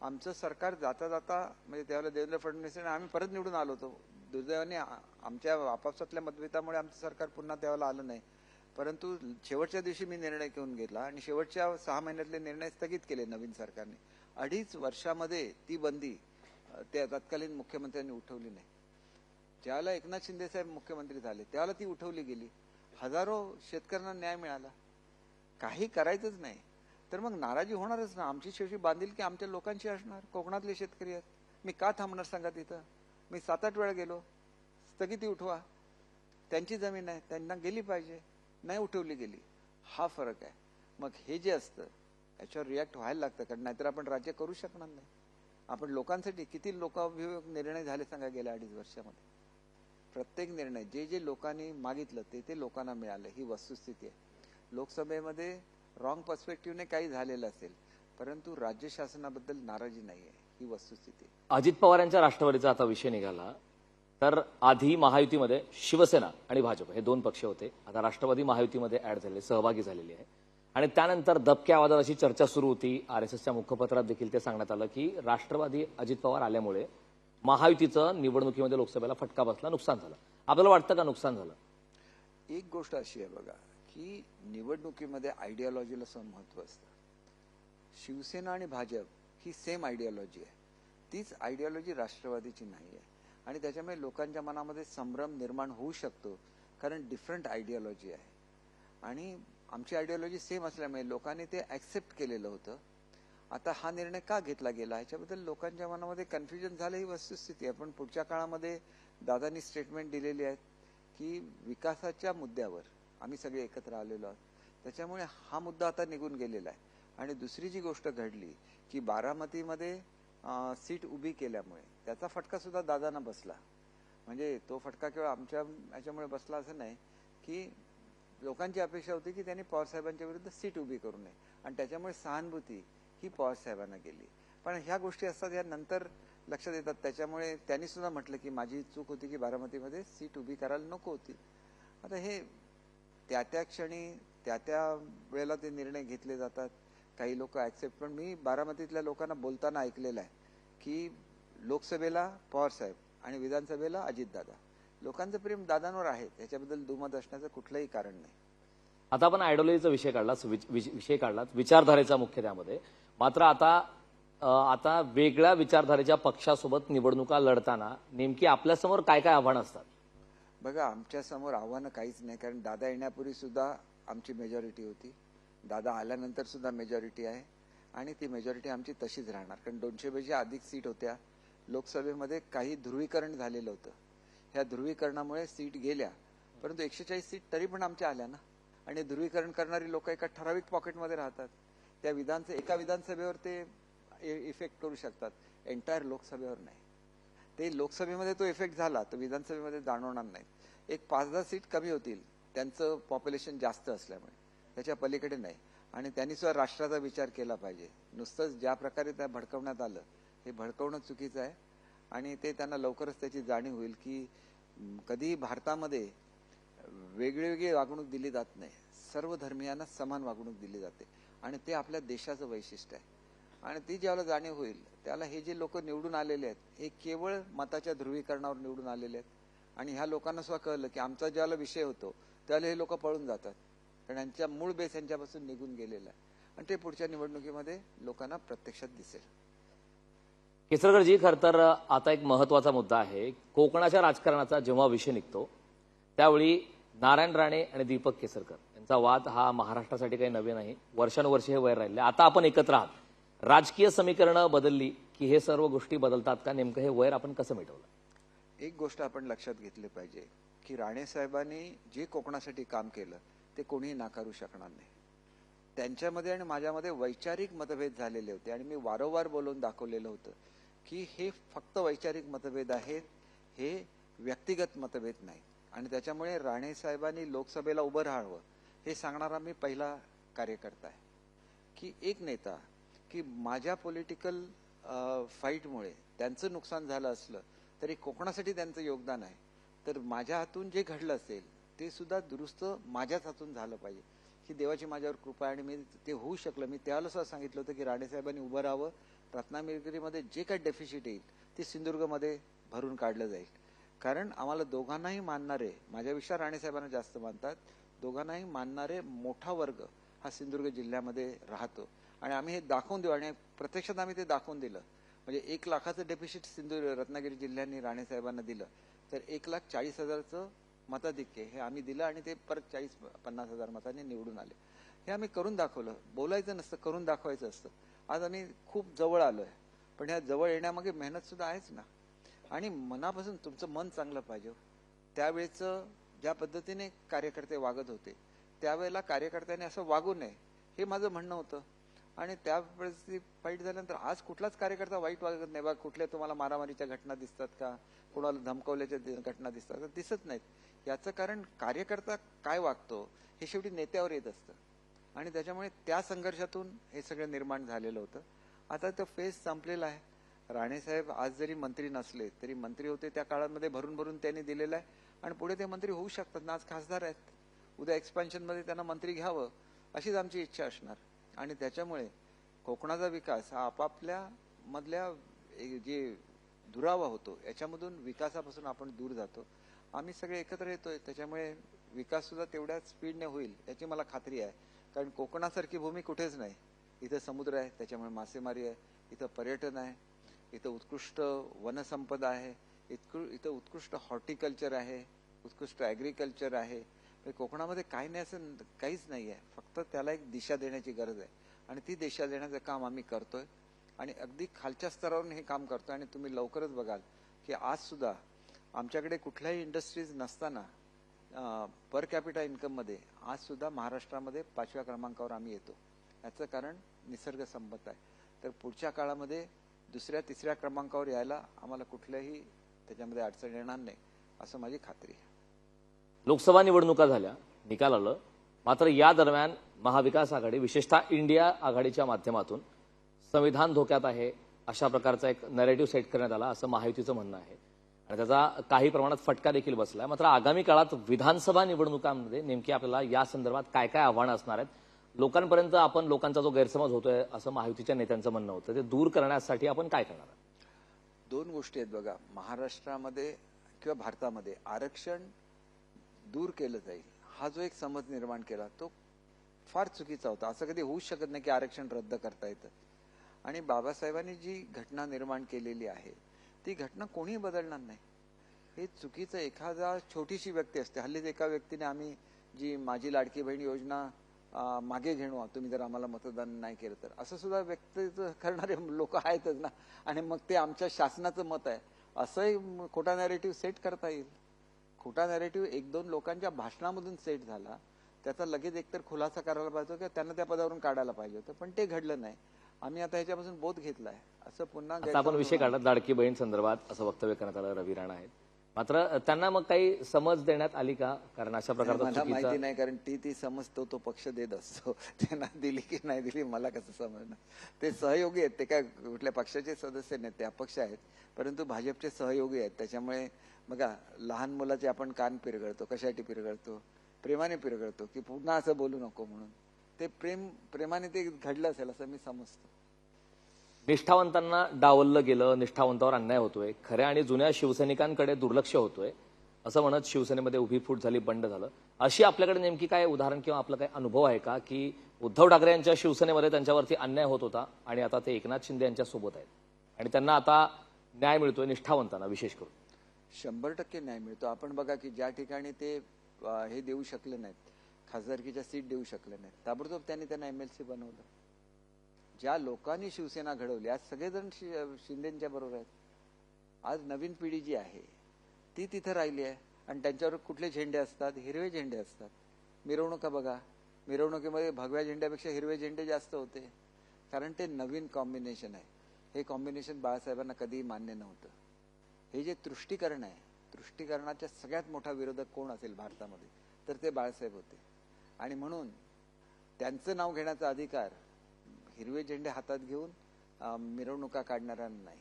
आमचं सरकार जाता जाता म्हणजे त्यावेळेला देवेंद्र फडणवीस आणि आम्ही परत निवडून आलो होतो. दुर्दैवाने आमच्या आपापसातल्या मतभेदामुळे आमचं सरकार पुन्हा त्यावेळेला आलं नाही. परंतु शेवटच्या दिवशी मी निर्णय घेऊन घेतला आणि शेवटच्या 6 महिन्यातले निर्णय स्थगित केले नवीन सरकारने. 2.5 वर्षामध्ये ती बंदी त्या तत्कालीन मुख्यमंत्र्यांनी उठवली नाही. ज्यावेळेला एकनाथ शिंदे साहेब मुख्यमंत्री झाले त्यावेळेला ती उठवली गेली. हजारो शेतकऱ्यांना न्याय मिळाला. काही करायचंच नाही तर मग नाराजी होणारच ना. आमची शेवटी बांधील की आमच्या लोकांची असणार. कोकणातले शेतकरी आहेत, मी का थांबणार सांगा तिथं? मी 7-8 वेळा गेलो. स्थगिती उठवा, त्यांची जमीन आहे, त्यांना गेली पाहिजे, नाही उठवली गेली. हा फरक आहे. मग हे जे असतं याच्यावर रिॲक्ट व्हायला लागतं, कारण नाहीतर आपण राज्य करू शकणार नाही. आपण लोकांसाठी किती लोकाभिमुख निर्णय झाले सांगा गेल्या 2.5 वर्षामध्ये. प्रत्येक निर्णय जे जे लोकांनी मागितलं ते लोकांना मिळालं, ही वस्तुस्थिती आहे. लोकसभेमध्ये रॉंग पर्स्पेक्टिव्हने काही झालेलं असेल, परंतु राज्य शासनाबद्दल नाराजी नाही आहे, ही वस्तुस्थिती आहे. अजित पवार यांच्या राष्ट्रवादीचा आता विषय निघाला तर आधी महायुतीमध्ये शिवसेना आणि भाजप हे 2 पक्ष होते. आता राष्ट्रवादी महायुतीमध्ये ऍड झाले, सहभागी झालेली आहे. आणि त्यानंतर दबक्या आवाजात अशी चर्चा सुरू होती. आरएसएसच्या मुखपत्रात देखील ते सांगण्यात आलं की राष्ट्रवादी अजित पवार आल्यामुळे महायुतीचं निवडणुकीमध्ये लोकसभेला फटका बसला, नुकसान झालं. आपल्याला वाटतं का नुकसान झालं? एक गोष्ट अशी आहे बघा की निवडणुकीमध्ये आयडियोलॉजीला महत्व असतं. शिवसेना आणि भाजप ही सेम आयडियोलॉजी आहे. तीच आयडियोलॉजी राष्ट्रवादीची नाही आहे. आणि त्याच्यामुळे लोकांच्या मनामध्ये संभ्रम निर्माण होऊ शकतो, कारण डिफरंट आयडियोलॉजी आहे. आणि आमची आयडियोलॉजी सेम असल्यामुळे लोकांनी ते ऍक्सेप्ट केलेलं होतं. आता हा निर्णय का घेतला गेला ह्याच्याबद्दल लोकांच्या मनामध्ये कन्फ्युजन झालं, ही वस्तुस्थिती आहे. पण पुढच्या काळामध्ये दादांनी स्टेटमेंट दिलेली आहेत की विकासाच्या मुद्द्यावर आम्ही सगळे एकत्र आलेलो आहोत. त्याच्यामुळे हा मुद्दा आता निघून गेलेला आहे. आणि दुसरी जी गोष्ट घडली की बारामतीमध्ये सीट उभी केल्यामुळे त्याचा फटका सुद्धा दादांना बसला. म्हणजे तो फटका केवळ आमच्या ह्याच्यामुळे बसला असं नाही, की लोकांची अपेक्षा होती की त्यांनी पवार साहेबांच्या विरुद्ध सीट उभी करू नये आणि त्याच्यामुळे सहानुभूती ही पवार साहेबांना गेली. पण ह्या गोष्टी असतात, या नंतर लक्षात येतात. त्याच्यामुळे त्यांनी सुद्धा म्हटलं की माझी चूक होती की बारामतीमध्ये सीट उभी करायला नको होती. आता हे त्या त्या क्षणी त्या त्या वेळेला ते निर्णय घेतले जातात. काही लोक ऍक्सेप्ट, पण मी बारामतीतल्या लोकांना बोलताना ऐकलेलं आहे की लोकसभेला पवार साहेब आणि विधानसभेला अजितदादा. लोकांचं प्रेम दादांवर आहे, त्याच्याबद्दल दुमत असण्याचं कुठलंही कारण नाही. आता आपण आयडिओलॉजीचा विषय काढलात, विचारधारेचा मुख्य त्यामध्ये. मात्र आता वेगळ्या विचारधारेच्या पक्षासोबत निवडणुका लढताना नेमकी आपल्यासमोर काय काय आव्हानं असतात? बघा, आमच्या समोर आव्हानं काहीच नाही, कारण दादा येण्यापूर्वी सुद्धा आमची मेजॉरिटी होती, दादा आल्यानंतर सुद्धा मेजॉरिटी आहे आणि ती मेजॉरिटी आमची तशीच राहणार. कारण 200 पेक्षा अधिक सीट होत्या. लोकसभेमध्ये काही ध्रुवीकरण झालेलं होतं, ह्या ध्रुवीकरणामुळे सीट गेल्या, परंतु 140 सीट तरी पण आमच्या आल्या ना. आणि ध्रुवीकरण करणारी लोक एका ठराविक पॉकेटमध्ये राहतात, त्या एका विधानसभेवर ते इफेक्ट करू शकतात, एंटायर लोकसभेवर नाही. ते लोकसभेमध्ये तो इफेक्ट झाला तर विधानसभेमध्ये जाणवणार नाही. एक 5-10 सीट कमी होतील त्यांचं पॉप्युलेशन जास्त असल्यामुळे, त्याच्या पलीकडे नाही. आणि त्यांनी सुद्धा राष्ट्राचा विचार केला पाहिजे. नुसतंच ज्या प्रकारे त्या भडकवण्यात आलं, हे भडकवणं चुकीचं आहे आणि ते त्यांना लवकरच त्याची जाणीव होईल की कधी भारतामध्ये वेगळी वागणूक दिली जात नाही, सर्व धर्मियांना समान वागणूक दिली जाते आणि ते आपल्या देशाचं वैशिष्ट्य आहे. आणि ती ज्यावेळेला जाणीव होईल त्याला हे जे लोक निवडून आलेले आहेत हे केवळ मताच्या ध्रुवीकरणावर निवडून आलेले आहेत. आणि ह्या लोकांना सुद्धा कळलं की आमचा ज्यावेळेला विषय होतो त्यावेळेला हे लोक पळून जातात, कारण यांच्या मूळ बेस यांच्यापासून निघून गेलेला आहे आणि ते पुढच्या निवडणुकीमध्ये लोकांना प्रत्यक्षात दिसेल. केसरकरजी, खरं तर आता एक महत्वाचा मुद्दा आहे. कोकणाच्या राजकारणाचा जेव्हा विषय निघतो त्यावेळी नारायण राणे आणि दीपक केसरकर यांचा वाद हा महाराष्ट्रासाठी काही नवे नाही, वर्षानुवर्षे हे वैर राहिले. आता आपण एकत्र आहात, राजकीय समीकरणं बदलली की हे सर्व गोष्टी बदलतात का? नेमकं हे वैर आपण कसं मिटवलं? एक गोष्ट आपण लक्षात घेतली पाहिजे की राणे साहेबांनी जे कोकणासाठी काम केलं ते कोणीही नाकारू शकणार नाही. त्यांच्यामध्ये आणि माझ्यामध्ये वैचारिक मतभेद झालेले होते आणि मी वारंवार बोलून दाखवलेलं होतं की हे फक्त वैचारिक मतभेद आहेत, हे व्यक्तिगत मतभेद नाही. आणि त्याच्यामुळे राणे साहेबांनी लोकसभेला उभं राहावं हे सांगणारा मी पहिला कार्यकर्ता आहे. की एक नेता की माझ्या पॉलिटिकल फाईटमुळे त्यांचं नुकसान झालं असलं तरी कोकणासाठी त्यांचं योगदान आहे, तर माझ्या हातून जे घडलं असेल ते सुद्धा दुरुस्त माझ्याच हातून झालं पाहिजे, ही देवाची माझ्यावर कृपा आहे आणि मी ते होऊ शकलं. मी त्यावेळेला सुद्धा सांगितलं होतं की राणेसाहेबांनी उभं राहावं, रत्नागिरीमध्ये जे काही डेफिसिट येईल ते सिंधुदुर्गमध्ये भरून काढलं जाईल. कारण आम्हाला दोघांनाही मानणारे, माझ्यापेक्षा राणेसाहेबांना जास्त मानतात, दोघांनाही मानणारे मोठा वर्ग हा सिंधुदुर्ग जिल्ह्यामध्ये राहतो आणि आम्ही हे दाखवून देऊ आणि प्रत्यक्षात आम्ही ते दाखवून दिलं. म्हणजे 1 लाखाचं डेफिसिट रत्नागिरी जिल्ह्याने राणेसाहेबांना दिलं तर 1,40,000चं मताधिक्य हे आम्ही दिलं आणि ते परत 40-50 हजार मतांनी निवडून आले. हे आम्ही करून दाखवलं. बोलायचं नसतं, करून दाखवायचं असतं. आज आम्ही खूप जवळ आलोय, पण ह्या जवळ येण्यामागे मेहनत सुद्धा आहेच ना. आणि मनापासून तुमचं मन चांगलं पाहिजे. त्यावेळेचं ज्या पद्धतीने कार्यकर्ते वागत होते त्यावेळेला कार्यकर्त्यांनी असं वागू नये हे माझं म्हणणं होतं. आणि त्यावेळेस फाईट झाल्यानंतर आज कुठलाच कार्यकर्ता वाईट वागत नाही. बघा, कुठल्या तुम्हाला मारामारीच्या घटना दिसतात का, कोणाला धमकावल्याच्या घटना दिसतात का? दिसत नाहीत. याचं कारण कार्यकर्ता काय वागतो हे शेवटी नेत्यावर येत असतं आणि त्याच्यामुळे त्या संघर्षातून हे सगळं निर्माण झालेलं होतं. आता तो फेज संपलेला आहे. राणेसाहेब आज जरी मंत्री नसले तरी मंत्री होते त्या काळामध्ये भरून भरून त्यांनी दिलेलं आहे आणि पुढे ते मंत्री होऊ शकतात ना. आज खासदार आहेत, उद्या एक्सपान्शन मध्ये त्यांना मंत्री घ्यावं अशीच आमची इच्छा असणार. आणि त्याच्यामुळे कोकणाचा विकास हा आपापल्या मधल्या जे दुरावा होतो याच्यामधून विकासापासून आपण दूर जातो. आम्ही सगळे एकत्र येतोय, त्याच्यामुळे विकास सुद्धा तेवढ्याच स्पीडने होईल याची मला खात्री आहे. कारण कोकणासारखी भूमी कुठेच नाही. इथं समुद्र आहे, त्याच्यामुळे मासेमारी आहे, इथं पर्यटन आहे, इथं उत्कृष्ट वनसंपदा आहे, इथं उत्कृष्ट हॉर्टिकल्चर आहे, उत्कृष्ट ऍग्रिकल्चर आहे. कोकणामध्ये काही नाही असं काहीच नाही आहे. फक्त त्याला एक दिशा देण्याची गरज आहे आणि ती दिशा देण्याचं काम आम्ही करतोय आणि अगदी खालच्या स्तरावरून हे काम करतोय. आणि तुम्ही लवकरच बघाल की आज सुद्धा आमच्याकडे कुठल्याही इंडस्ट्रीज नसताना पर कॅपिटा इन्कम मध्ये आज सुद्धा महाराष्ट्रामध्ये 5व्या क्रमांकावर आम्ही येतो. याचं कारण निसर्ग संपत आहे. तर पुढच्या काळामध्ये 2ऱ्या 3ऱ्या क्रमांकावर यायला आम्हाला कुठल्याही त्याच्यामध्ये अडचण येणार नाही. असं माझी खात्री आहे. लोकसभा निवडणुका झाल्या, निकाल आलं, मात्र या दरम्यान महाविकास आघाडी विशेषतः इंडिया आघाडीच्या माध्यमातून संविधान धोक्यात आहे अशा प्रकारचा एक नॅरेटिव्ह सेट करण्यात आला असं महायुतीचं म्हणणं आहे आणि त्याचा काही प्रमाणात फटका देखील बसलाय. मात्र आगामी काळात विधानसभा निवडणुकांमध्ये नेमकी आपल्याला या संदर्भात काय काय आव्हानं असणार आहेत, लोकांपर्यंत आपण लोकांचा जो गैरसमज होतोय असं महायुतीच्या नेत्यांचं म्हणणं होतं, ते दूर करण्यासाठी आपण काय करणार आहात? दोन गोष्टी आहेत बघा, महाराष्ट्रामध्ये किंवा भारतामध्ये आरक्षण दूर केलं जाईल हा जो एक समज निर्माण केला तो फार चुकीचा होता. असं कधी होऊच शकत नाही की आरक्षण रद्द करता येतं. आणि बाबासाहेबांनी जी घटना निर्माण केलेली आहे ती घटना कोणीही बदलणार नाही. हे चुकीचं, एखादा छोटीशी व्यक्ती असते. हल्लीच एका व्यक्तीने आम्ही जी माझी लाडकी बहीण योजना मागे घेणू तुम्ही जर आम्हाला मतदान नाही केलं तर, असं सुद्धा व्यक्त करणारे लोक आहेतच ना. आणि मग ते आमच्या शासनाचं मत आहे असंही खोटा नॅरेटिव्ह सेट करता येईल. खोटा नॅरेटिव्ह एक दोन लोकांच्या भाषणामधून सेट झाला, त्याचा लगेच एकतर खुलासा करायला पाहिजे किंवा त्यांना त्या पदावरून काढायला पाहिजे होतं, पण ते घडलं नाही. आम्ही आता ह्याच्यापासून बोध घेतलाय. असं पुन्हा आता आपण विषय काढला लाडकी बहीण संदर्भात असं वक्तव्य करण्यात आलं रवी राणा आहेत, मात्र त्यांना मग काही समज देण्यात आली का? कारण अशा प्रकारचा मला चुकीचा माहिती नाही, कारण ती समजतो तो पक्ष देत असतो. त्यांना दिली की नाही दिली मला कसं समजणार. ते सहयोगी आहेत, ते काय कुठल्या पक्षाचे सदस्य नाहीत, ते अपक्ष आहेत, परंतु भाजपचे सहयोगी आहेत. त्याच्यामुळे बघा, लहान मुलाचे आपण कान पिरगळतो, कशासाठी पिरगळतो? प्रेमाने पिरगळतो की पुन्हा असं बोलू नको म्हणून. ते प्रेमाने ते घडलं असेल असं मी समजतो. निष्ठावंतांना डावललं गेलं, निष्ठावंतावर अन्याय होतोय, खऱ्या आणि जुन्या शिवसैनिकांकडे दुर्लक्ष होतोय असं म्हणत शिवसेनेमध्ये उभी फूट झाली, बंड झालं. अशी आपल्याकडे नेमकी काय उदाहरण किंवा आपला काय अनुभव आहे का की उद्धव ठाकरे यांच्या शिवसेनेमध्ये त्यांच्यावरती अन्याय होत होता आणि आता ते एकनाथ शिंदे यांच्या सोबत आहेत आणि त्यांना आता न्याय मिळतोय, निष्ठावंतांना विशेष करून? 100% न्याय मिळतो. आपण बघा की ज्या ठिकाणी ते हे देऊ शकले नाहीत, खासदारकीच्या सीट देऊ शकले नाहीत, ताबडतोब त्यांना एमएलसी बनवलं. ज्या लोकांनी शिवसेना घडवली आज सगळेजण शिंदेच्या बरोबर आहेत. आज नवीन पिढी जी आहे ती तिथं राहिली आहे आणि त्यांच्यावर कुठले झेंडे असतात? हिरवे झेंडे असतात. मिरवणुका बघा, मिरवणुकीमध्ये भगव्या झेंड्यापेक्षा हिरवे झेंडे जास्त होते, कारण ते नवीन कॉम्बिनेशन आहे. हे कॉम्बिनेशन बाळासाहेबांना कधीही मान्य नव्हतं. हे जे तुष्टीकरण आहे, तुष्टीकरणाच्या सगळ्यात मोठा विरोधक कोण असेल भारतामध्ये तर ते बाळासाहेब होते. आणि म्हणून त्यांचं नाव घेण्याचा अधिकार हिरवे झेंडे हातात घेऊन मिरवणुका काढणाऱ्यांना नाही,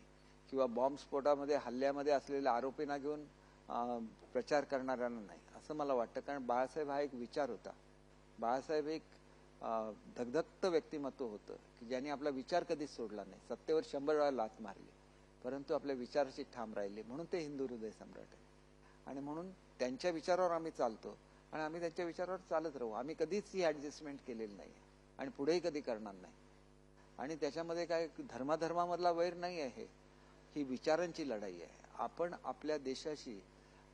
किंवा बॉम्बस्फोटामध्ये हल्ल्यामध्ये असलेल्या आरोपींना घेऊन प्रचार करणाऱ्यांना नाही, असं मला वाटतं. कारण बाळासाहेब हा एक विचार होता. बाळासाहेब एक धगधगत व्यक्तिमत्व होतं की ज्यांनी आपला विचार कधीच सोडला नाही. सत्तेवर 100 वेळा लाथ मारली परंतु आपल्या विचाराशी ठाम राहिले, म्हणून ते हिंदू हृदय सम्राट आहे. आणि म्हणून त्यांच्या विचारावर आम्ही चालतो आणि आम्ही त्यांच्या विचारावर चालत राहू. आम्ही कधीच ही ऍडजस्टमेंट केलेली नाही आणि पुढेही कधी करणार नाही. आणि त्याच्यामध्ये काय धर्माधर्मामधला वैर नाही आहे, ही विचारांची लढाई आहे. आपण आपल्या देशाशी,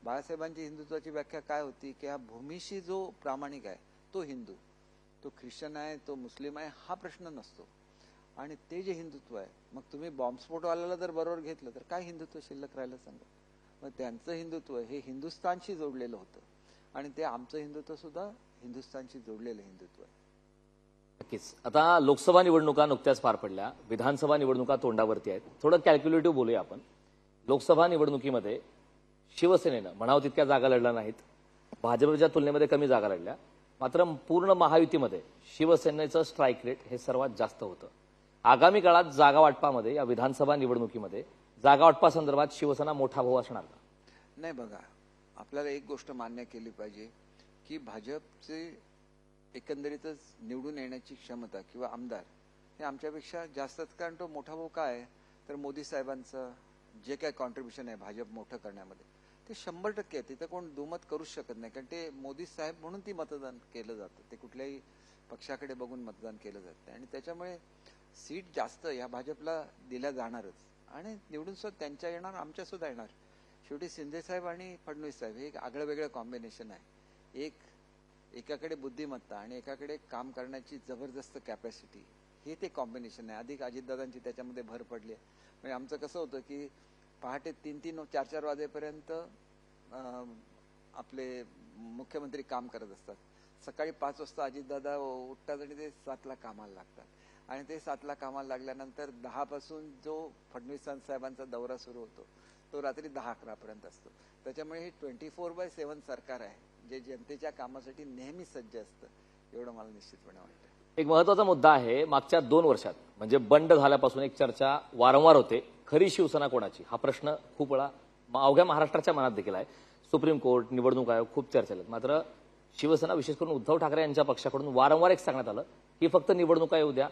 बाळासाहेबांची हिंदुत्वाची व्याख्या काय होती की हा भूमीशी जो प्रामाणिक आहे तो हिंदू, तो ख्रिश्चन आहे, तो मुस्लिम आहे, हा प्रश्न नसतो. आणि ते जे हिंदुत्व आहे, मग तुम्ही बॉम्बस्फोटवाल्याला जर बरोबर घेतलं तर काय हिंदुत्व शिल्लक राहिलं सांगा? मग त्यांचं हिंदुत्व हे हिंदुस्थानशी जोडलेलं होतं आणि ते आमचं हिंदुत्व सुद्धा हिंदुस्थानशी जोडलेलं हिंदुत्व आहे. नक्कीच. आता लोकसभा निवडणुका नुकत्याच पार पडल्या, विधानसभा निवडणुका तोंडावरती आहेत. थोडं कॅल्क्युलेटिव्ह बोलूया आपण. लोकसभा निवडणुकीमध्ये शिवसेनेनं म्हणावं तितक्या जागा लढल्या नाहीत, भाजपच्या तुलनेमध्ये कमी जागा लढल्या, मात्र पूर्ण महायुतीमध्ये शिवसेनेचं स्ट्राईक रेट हे सर्वात जास्त होतं. आगामी काळात जागा वाटपामध्ये, या विधानसभा निवडणुकीमध्ये जागा वाटपासंदर्भात शिवसेना मोठा भाऊ असणार का? नाही, बघा, आपल्याला एक गोष्ट मान्य केली पाहिजे की भाजपचे एकंदरीतच निवडून येण्याची क्षमता किंवा आमदार हे आमच्यापेक्षा जास्तच. कारण तो मोठा भाऊ काय आहे तर मोदी साहेबांचं जे काय कॉन्ट्रीब्युशन आहे भाजप मोठं करण्यामध्ये ते 100% आहे. तिथं कोण दुमत करूच शकत नाही, कारण ते मोदी साहेब म्हणून ती मतदान केलं जातं. ते कुठल्याही पक्षाकडे बघून मतदान केलं जात नाही आणि त्याच्यामुळे सीट जास्त या भाजपला दिल्या जाणारच. आणि निवडून सुद्धा त्यांच्या येणार, आमच्या सुद्धा येणार. शेवटी शिंदे साहेब आणि फडणवीस साहेब हे एक आगळं वेगळं कॉम्बिनेशन आहे. एकाकडे बुद्धिमत्ता आणि एकाकडे काम करण्याची जबरदस्त कॅपॅसिटी, हे ते कॉम्बिनेशन आहे. अधिक अजितदादांची त्याच्यामध्ये भर पडली आहे. म्हणजे आमचं कसं होतं की पहाटे 3-3, 4-4 वाजेपर्यंत आपले मुख्यमंत्री काम करत असतात. सकाळी 5 वाजता अजितदादा उठतात आणि ते 7ला कामाला लागतात आणि ते 7ला कामाला लागल्यानंतर 10 पासून जो फडणवीस साहेबांचा दौरा सुरू होतो तो रात्री 10-11 पर्यंत असतो. त्याच्यामुळे हे 24/7 सरकार आहे जे जनतेच्या कामासाठी नेहमी सज्ज असतं, एवढं मला निश्चितपणे वाटतं. एक महत्वाचा मुद्दा आहे. मागच्या 2 वर्षात म्हणजे बंड झाल्यापासून एक चर्चा वारंवार होते, खरी शिवसेना कोणाची, हा प्रश्न खूप वेळा अवघ्या महाराष्ट्राच्या मनात देखील आहे. सुप्रीम कोर्ट, निवडणूक आयोग खूप चर्चा झाल्यात. मात्र शिवसेना विशेष करून उद्धव ठाकरे यांच्या पक्षाकडून वारंवार एक सांगण्यात आलं की फक्त निवडणुका येऊ द्या,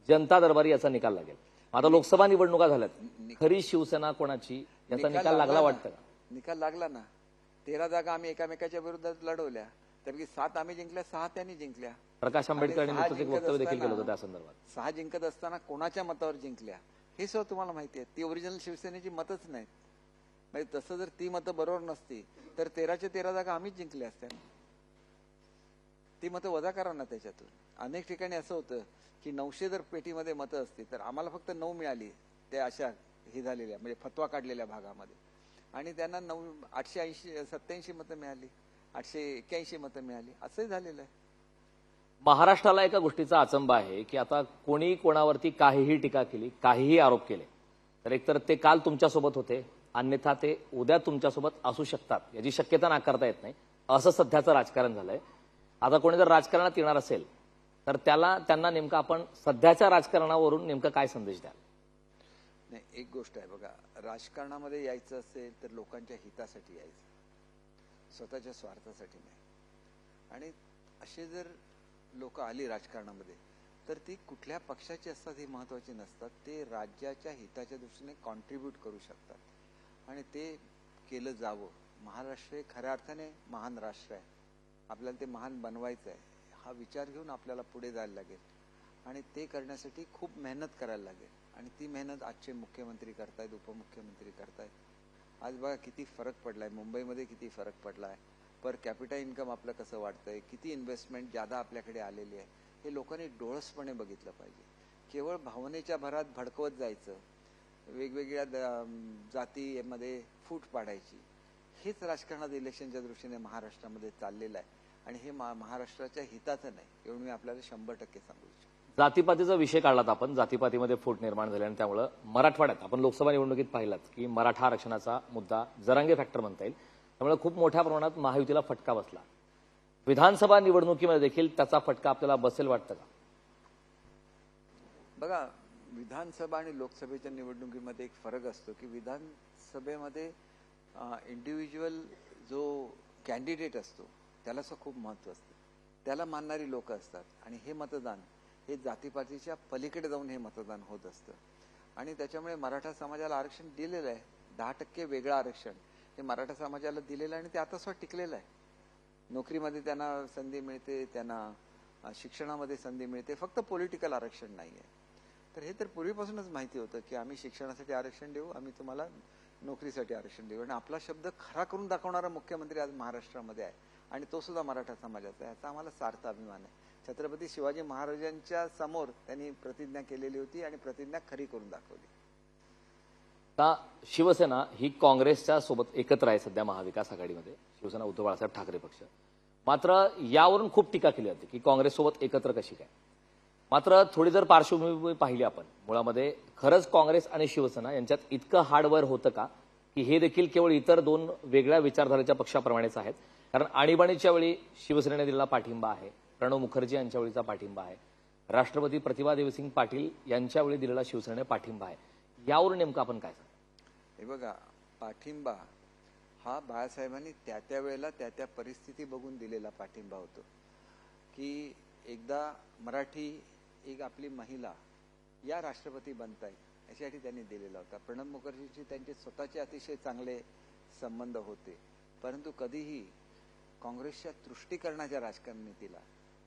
जनता दरबारी याचा निकाल लागेल. आता लोकसभा निवडणुका झाल्यात, खरी शिवसेना कोणाची याचा निकाल लागला वाटतं का? निकाल लागला ना. 13 जागा आम्ही एकामेकाच्या विरोधात लढवल्या, त्यापैकी 7 आम्ही जिंकल्या, 6 त्यांनी जिंकल्या. प्रकाश आंबेडकरांनी आणि नुकतंच एक वक्तव्य देखील केलं होतं त्या संदर्भात. 6 जिंकत असताना कोणाच्या मतावर जिंकल्या हे सुद्धा तुम्हाला माहिती आहे. ती ओरिजिनल शिवसेनेची मतच नाहीत. म्हणजे तसं जर ती मतं बरोबर नसती तर 13च्या 13 जागा आम्हीच जिंकल्या असत्या. ती मतं वजा करा ना त्याच्यातून. अनेक ठिकाणी असं होतं की 900 जर पेटीमध्ये मतं असती तर आम्हाला फक्त 9 मिळाली त्या अशा ही झालेल्या म्हणजे फतवा काढलेल्या भागामध्ये, आणि त्यांना 887 मतं मिळाली, 881 मतं मिळाली, असंही झालेलं आहे. महाराष्ट्राला एका गोष्टीचा अचंबा आहे की आता कोणी कोणावरती काहीही टीका केली, काहीही आरोप केले तर एकतर ते काल तुमच्यासोबत होते, अन्यथा ते उद्या तुमच्यासोबत असू शकतात, याची शक्यता नाकारता येत नाही. असं सध्याचं राजकारण झालंय. आता कोणी जर राजकारणात येणार असेल तर त्यांना नेमकं आपण सध्याच्या राजकारणावरून नेमकं काय संदेश द्याल? नाही, एक गोष्ट आहे बघा, राजकारणामध्ये यायचं असेल तर लोकांच्या हितासाठी यायचं, स्वतःच्या स्वार्थासाठी नाही. आणि असे जर लोक आली राजकारणामध्ये तर ती कुठल्या पक्षाची असतात हे महत्वाचे नसतात. ते राज्याच्या हिताच्या दृष्टीने कॉन्ट्रीब्यूट करू शकतात आणि ते केलं जावं. महाराष्ट्र हे खऱ्या अर्थाने महान राष्ट्र आहे, आपल्याला ते महान बनवायचं आहे. हा विचार घेऊन आपल्याला पुढे जायला लागेल आणि ते करण्यासाठी खूप मेहनत करायला लागेल. आणि ती मेहनत आजचे मुख्यमंत्री करतायत, उपमुख्यमंत्री करतायत. आज बघा किती फरक पडलाय, मुंबईमध्ये किती फरक पडलाय, पर कॅपिटा इन्कम आपलं कसं वाढतंय, किती इन्व्हेस्टमेंट ज्यादा आपल्याकडे आलेली आहे, हे लोकांनी डोळसपणे बघितलं पाहिजे. केवळ भावनेच्या भरात भडकवत जायचं, वेगवेगळ्या जातीमध्ये फूट पाडायची, हेच राजकारणात इलेक्शनच्या दृष्टीने महाराष्ट्रामध्ये चाललेलं आहे आणि हे महाराष्ट्राच्या हिताचं नाही, एवढं मी आपल्याला 100% सांगू इच्छितो. जातीपातीचा विषय काढलात आपण, जातीपातीमध्ये फूट निर्माण झाली आणि त्यामुळे मराठवाड्यात आपण लोकसभा निवडणुकीत पाहिलात की मराठा आरक्षणाचा मुद्दा जरांगे फॅक्टर म्हणता येईल, त्यामुळे खूप मोठ्या प्रमाणात महायुतीला फटका बसला. विधानसभा निवडणुकीमध्ये देखील त्याचा फटका आपल्याला बसेल वाटतं का? बघा, विधानसभा आणि लोकसभेच्या निवडणुकीमध्ये एक फरक असतो की विधानसभेमध्ये इंडिव्हिज्युअल जो कॅन्डिडेट असतो त्याला खूप महत्व असतं, त्याला मानणारी लोक असतात आणि हे मतदान हे जातीपातीच्या पलीकडे जाऊन हे मतदान होत असतं. आणि त्याच्यामुळे मराठा समाजाला आरक्षण दिलेलं आहे, 10% वेगळं आरक्षण हे मराठा समाजाला दिलेलं आहे आणि ते आता स्वतः टिकलेलं आहे. नोकरीमध्ये त्यांना संधी मिळते, त्यांना शिक्षणामध्ये संधी मिळते, फक्त पॉलिटिकल आरक्षण नाही आहे. तर हे तर पूर्वीपासूनच माहिती होतं की आम्ही शिक्षणासाठी आरक्षण देऊ, आम्ही तुम्हाला नोकरीसाठी आरक्षण देऊ. आणि आपला शब्द खरा करून दाखवणारा मुख्यमंत्री आज महाराष्ट्रामध्ये आहे आणि तो सुद्धा मराठा समाजाचा आहे, याचा आम्हाला सार्थ अभिमान आहे. छत्रपती शिवाजी महाराजांच्या समोर त्यांनी प्रतिज्ञा केलेली होती आणि प्रतिज्ञा खरी करून दाखवली. आता शिवसेना ही काँग्रेसच्या सोबत एकत्र आहे सध्या महाविकास आघाडीमध्ये, शिवसेना उद्धव बाळासाहेब ठाकरे पक्ष. मात्र यावरून खूप टीका केली जाते की काँग्रेससोबत एकत्र कशी काय. मात्र थोडी जर पार्श्वभूमी पाहिली आपण, मुळामध्ये खरंच काँग्रेस आणि शिवसेना यांच्यात इतकं हार्डवेअर होतं का की हे देखील केवळ इतर 2 वेगळ्या विचारधारेच्या पक्षाप्रमाणेच आहेत? कारण आणीबाणीच्या वेळी शिवसेनेने दिलेला पाठिंबा आहे, प्रणव मुखर्जी यांच्या वेळीचा पाठिंबा आहे, राष्ट्रपती प्रतिभा देवसिंग पाटील यांच्या वेळी दिलेला शिवसेनेने पाठिंबा आहे. यावरून नेमकं आपण काय सांगतो? हे बघा, पाठिंबा हा बाळासाहेबांनी त्या वेळेला त्या परिस्थिती बघून दिलेला पाठिंबा होतो. की एकदा मराठी एक आपली महिला या राष्ट्रपती बनतायत यासाठी त्यांनी दिलेला होता. प्रणब मुखर्जींशी त्यांचे स्वतःचे अतिशय चांगले संबंध होते, परंतु कधीही काँग्रेसच्या तुष्टीकरणाच्या राजकारणाला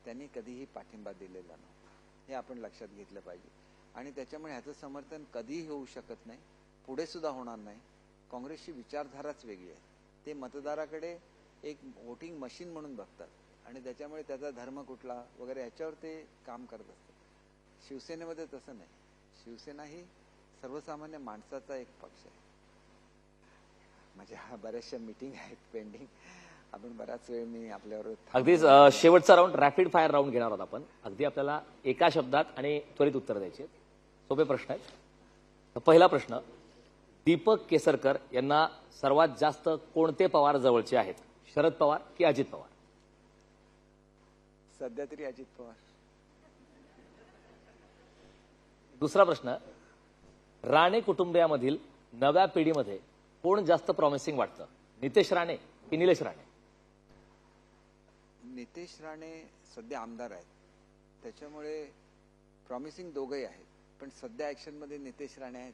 त्यांनी कधीही पाठिंबा दिलेला नव्हता, हे आपण लक्षात घेतलं पाहिजे. आणि त्याच्यामुळे ह्याचं समर्थन कधीही होऊ शकत नाही, पुढे सुद्धा होणार नाही. काँग्रेसची विचारधाराच वेगळी आहे. ते मतदाराकडे एक वोटिंग मशीन म्हणून बघतात आणि त्याच्यामुळे त्याचा धर्म कुठला वगैरे याच्यावर ते काम करत असतात. शिवसेनेमध्ये तसं नाही. शिवसेना ही सर्वसामान्य माणसाचा एक पक्ष आहे. म्हणजे बऱ्याचशा मीटिंग आहेत पेंडिंग, आपण बराच वेळ मी आपल्यावर अगदीच शेवटचा राऊंड रॅपिड फायर राऊंड घेणार आहोत आपण. अगदी आपल्याला एका शब्दात आणि त्वरित उत्तर द्यायचे आहेत. सोपे प्रश्न आहेत. तर पहिला प्रश्न, दीपक केसरकर यांना सर्वात जास्त कोणते पवार जवळचे आहेत? शरद पवार की अजित पवार? सध्या तरी अजित पवार. दुसरा प्रश्न, राणे कुटुंबियामधील नव्या पिढीमध्ये कोण जास्त प्रॉमिसिंग वाटतं? नितेश राणे की निलेश राणे? नितेश राणे सध्या आमदार आहेत, त्याच्यामुळे प्रॉमिसिंग दोघंही आहेत. पण सध्या ऍक्शन मध्ये नितेश राणे आहेत.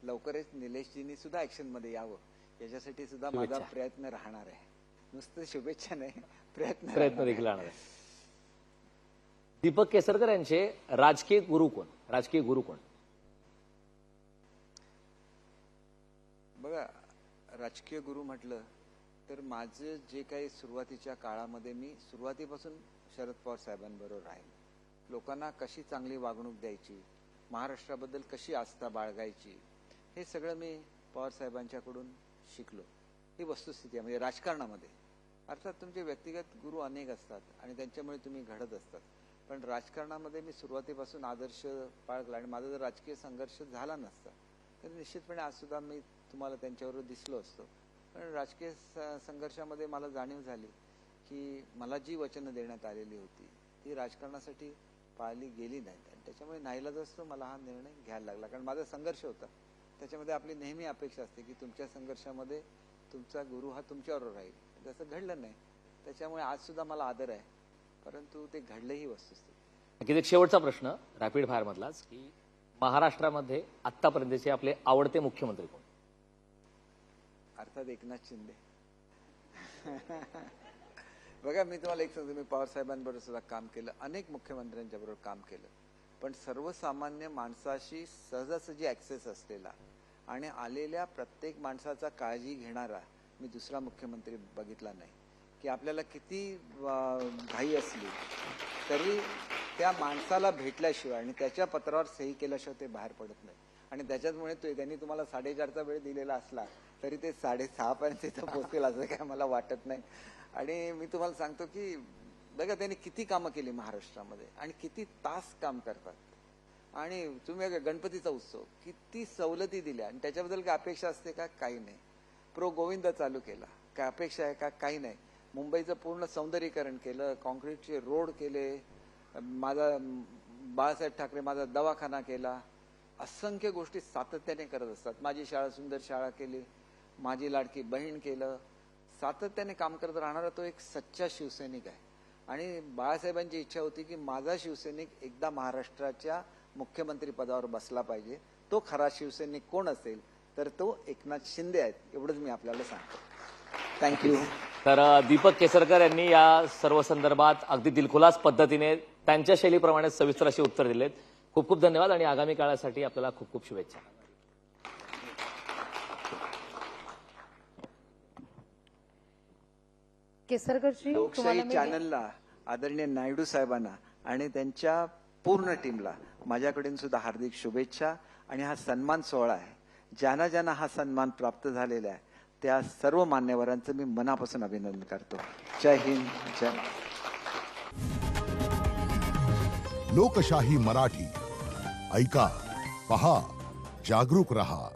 लवकरच निलेशजींनी सुद्धा ऍक्शन मध्ये यावं याच्यासाठी सुद्धा माझा शुभेच्छा. प्रयत्न राहणार आहे. नुसतं शुभेच्छा नाही, प्रयत्न प्रयत्न देखील राहणार आहे. दीपक केसरकर यांचे राजकीय गुरु कोण? राजकीय गुरु कोण? बघा, राजकीय गुरु म्हटलं तर माझं जे काही सुरुवातीच्या काळामध्ये मी सुरुवातीपासून शरद पवार साहेबांबरोबर राहील. लोकांना कशी चांगली वागणूक द्यायची, महाराष्ट्राबद्दल कशी आस्था बाळगायची, हे सगळं मी पवार साहेबांच्याकडून शिकलो. ही वस्तुस्थिती आहे. म्हणजे राजकारणामध्ये अर्थात तुमचे व्यक्तिगत गुरु अनेक असतात आणि त्यांच्यामुळे तुम्ही घडत असतात, पण राजकारणामध्ये मी सुरुवातीपासून आदर्श बाळगला आणि माझा जर राजकीय संघर्ष झाला नसता तर निश्चितपणे आज सुद्धा मी तुम्हाला त्यांच्याबरोबर दिसलो असतो. पण राजकीय संघर्षामध्ये मला जाणीव झाली की मला जी वचनं देण्यात आलेली होती ती राजकारणासाठी पाळली गेली नाहीत आणि त्याच्यामुळे नाईलाजास्तव मला हा निर्णय घ्यायला लागला. कारण माझा संघर्ष होता, त्याच्यामध्ये आपली नेहमी अपेक्षा असते की तुमच्या संघर्षामध्ये तुमचा गुरु हा तुमच्याबरोबर राहील. तसं घडलं नाही, त्याच्यामुळे आज सुद्धा मला आदर आहे, परंतु ते घडलंही वस्तुस्थिती. नक्कीच एक शेवटचा प्रश्न रॅपिड फायर मधलाच, की महाराष्ट्रामध्ये आतापर्यंतचे आपले आवडते मुख्यमंत्री कोण? अर्थात एकनाथ शिंदे. बघा, मी तुम्हाला एक सांगतो, मी पवार साहेबांबरोबर सुद्धा काम केलं, अनेक मुख्यमंत्र्यांच्या बरोबर काम केलं, पण सर्वसामान्य माणसाशी सहजासहजी ऍक्सेस असलेला आणि आलेल्या प्रत्येक माणसाचा काळजी घेणारा मी दुसरा मुख्यमंत्री बघितला नाही. की आपल्याला किती घाई असली तरी त्या माणसाला भेटल्याशिवाय आणि त्याच्या पत्रावर सही केल्याशिवाय ते बाहेर पडत नाही. आणि त्याच्यामुळे त्यांनी तुम्हाला 4:30चा वेळ दिलेला असला तरी ते 6:30 पर्यंत इथं पोहोचेल असं काय मला वाटत नाही. आणि मी तुम्हाला सांगतो की बघा, त्यांनी किती कामं केली महाराष्ट्रामध्ये आणि किती तास काम करतात. आणि तुम्ही गणपतीचा उत्सव किती सवलती दिल्या आणि त्याच्याबद्दल काय अपेक्षा असते का? काही नाही. प्रो गोविंद चालू केला, काय अपेक्षा आहे का? काही नाही. मुंबईचं पूर्ण सौंदर्यीकरण केलं, कॉन्क्रीटचे रोड केले, माझा बाळासाहेब ठाकरे माझा दवाखाना केला, असंख्य गोष्टी सातत्याने करत असतात. माझी शाळा सुंदर शाळा केली, माझी लाडकी बहीण केलं, सातत्याने काम करत राहणारा तो एक सच्चा शिवसैनिक आहे. आणि बाळासाहेबांची इच्छा होती की माझा शिवसैनिक एकदा महाराष्ट्राच्या मुख्यमंत्री पदावर बसला पाहिजे. तो खरा शिवसैनिक कोण असेल तर तो एकनाथ शिंदे आहेत, एवढंच मी आपल्याला सांगतो. थँक्यू. तर दीपक केसरकर यांनी या सर्व संदर्भात अगदी दिलखुलास पद्धतीने त्यांच्या शैलीप्रमाणे सविस्तर अशी उत्तर दिलेत. खूप खूप धन्यवाद आणि आगामी काळासाठी आपल्याला खूप खूप शुभेच्छा. केसरकरजी, लोकशाही चॅनलला, आदरणीय नायडू साहेबांना आणि त्यांच्या पूर्ण टीमला माझ्याकडून सुद्धा हार्दिक शुभेच्छा. आणि हा सन्मान सोहळा आहे, ज्यांना ज्यांना हा सन्मान प्राप्त झालेला आहे त्या सर्व मान्यवरांचं मी मनापासून अभिनंदन करतो. जय हिंद, जय लोकशाही मराठी. ऐका, पहा, जागरूक रहा.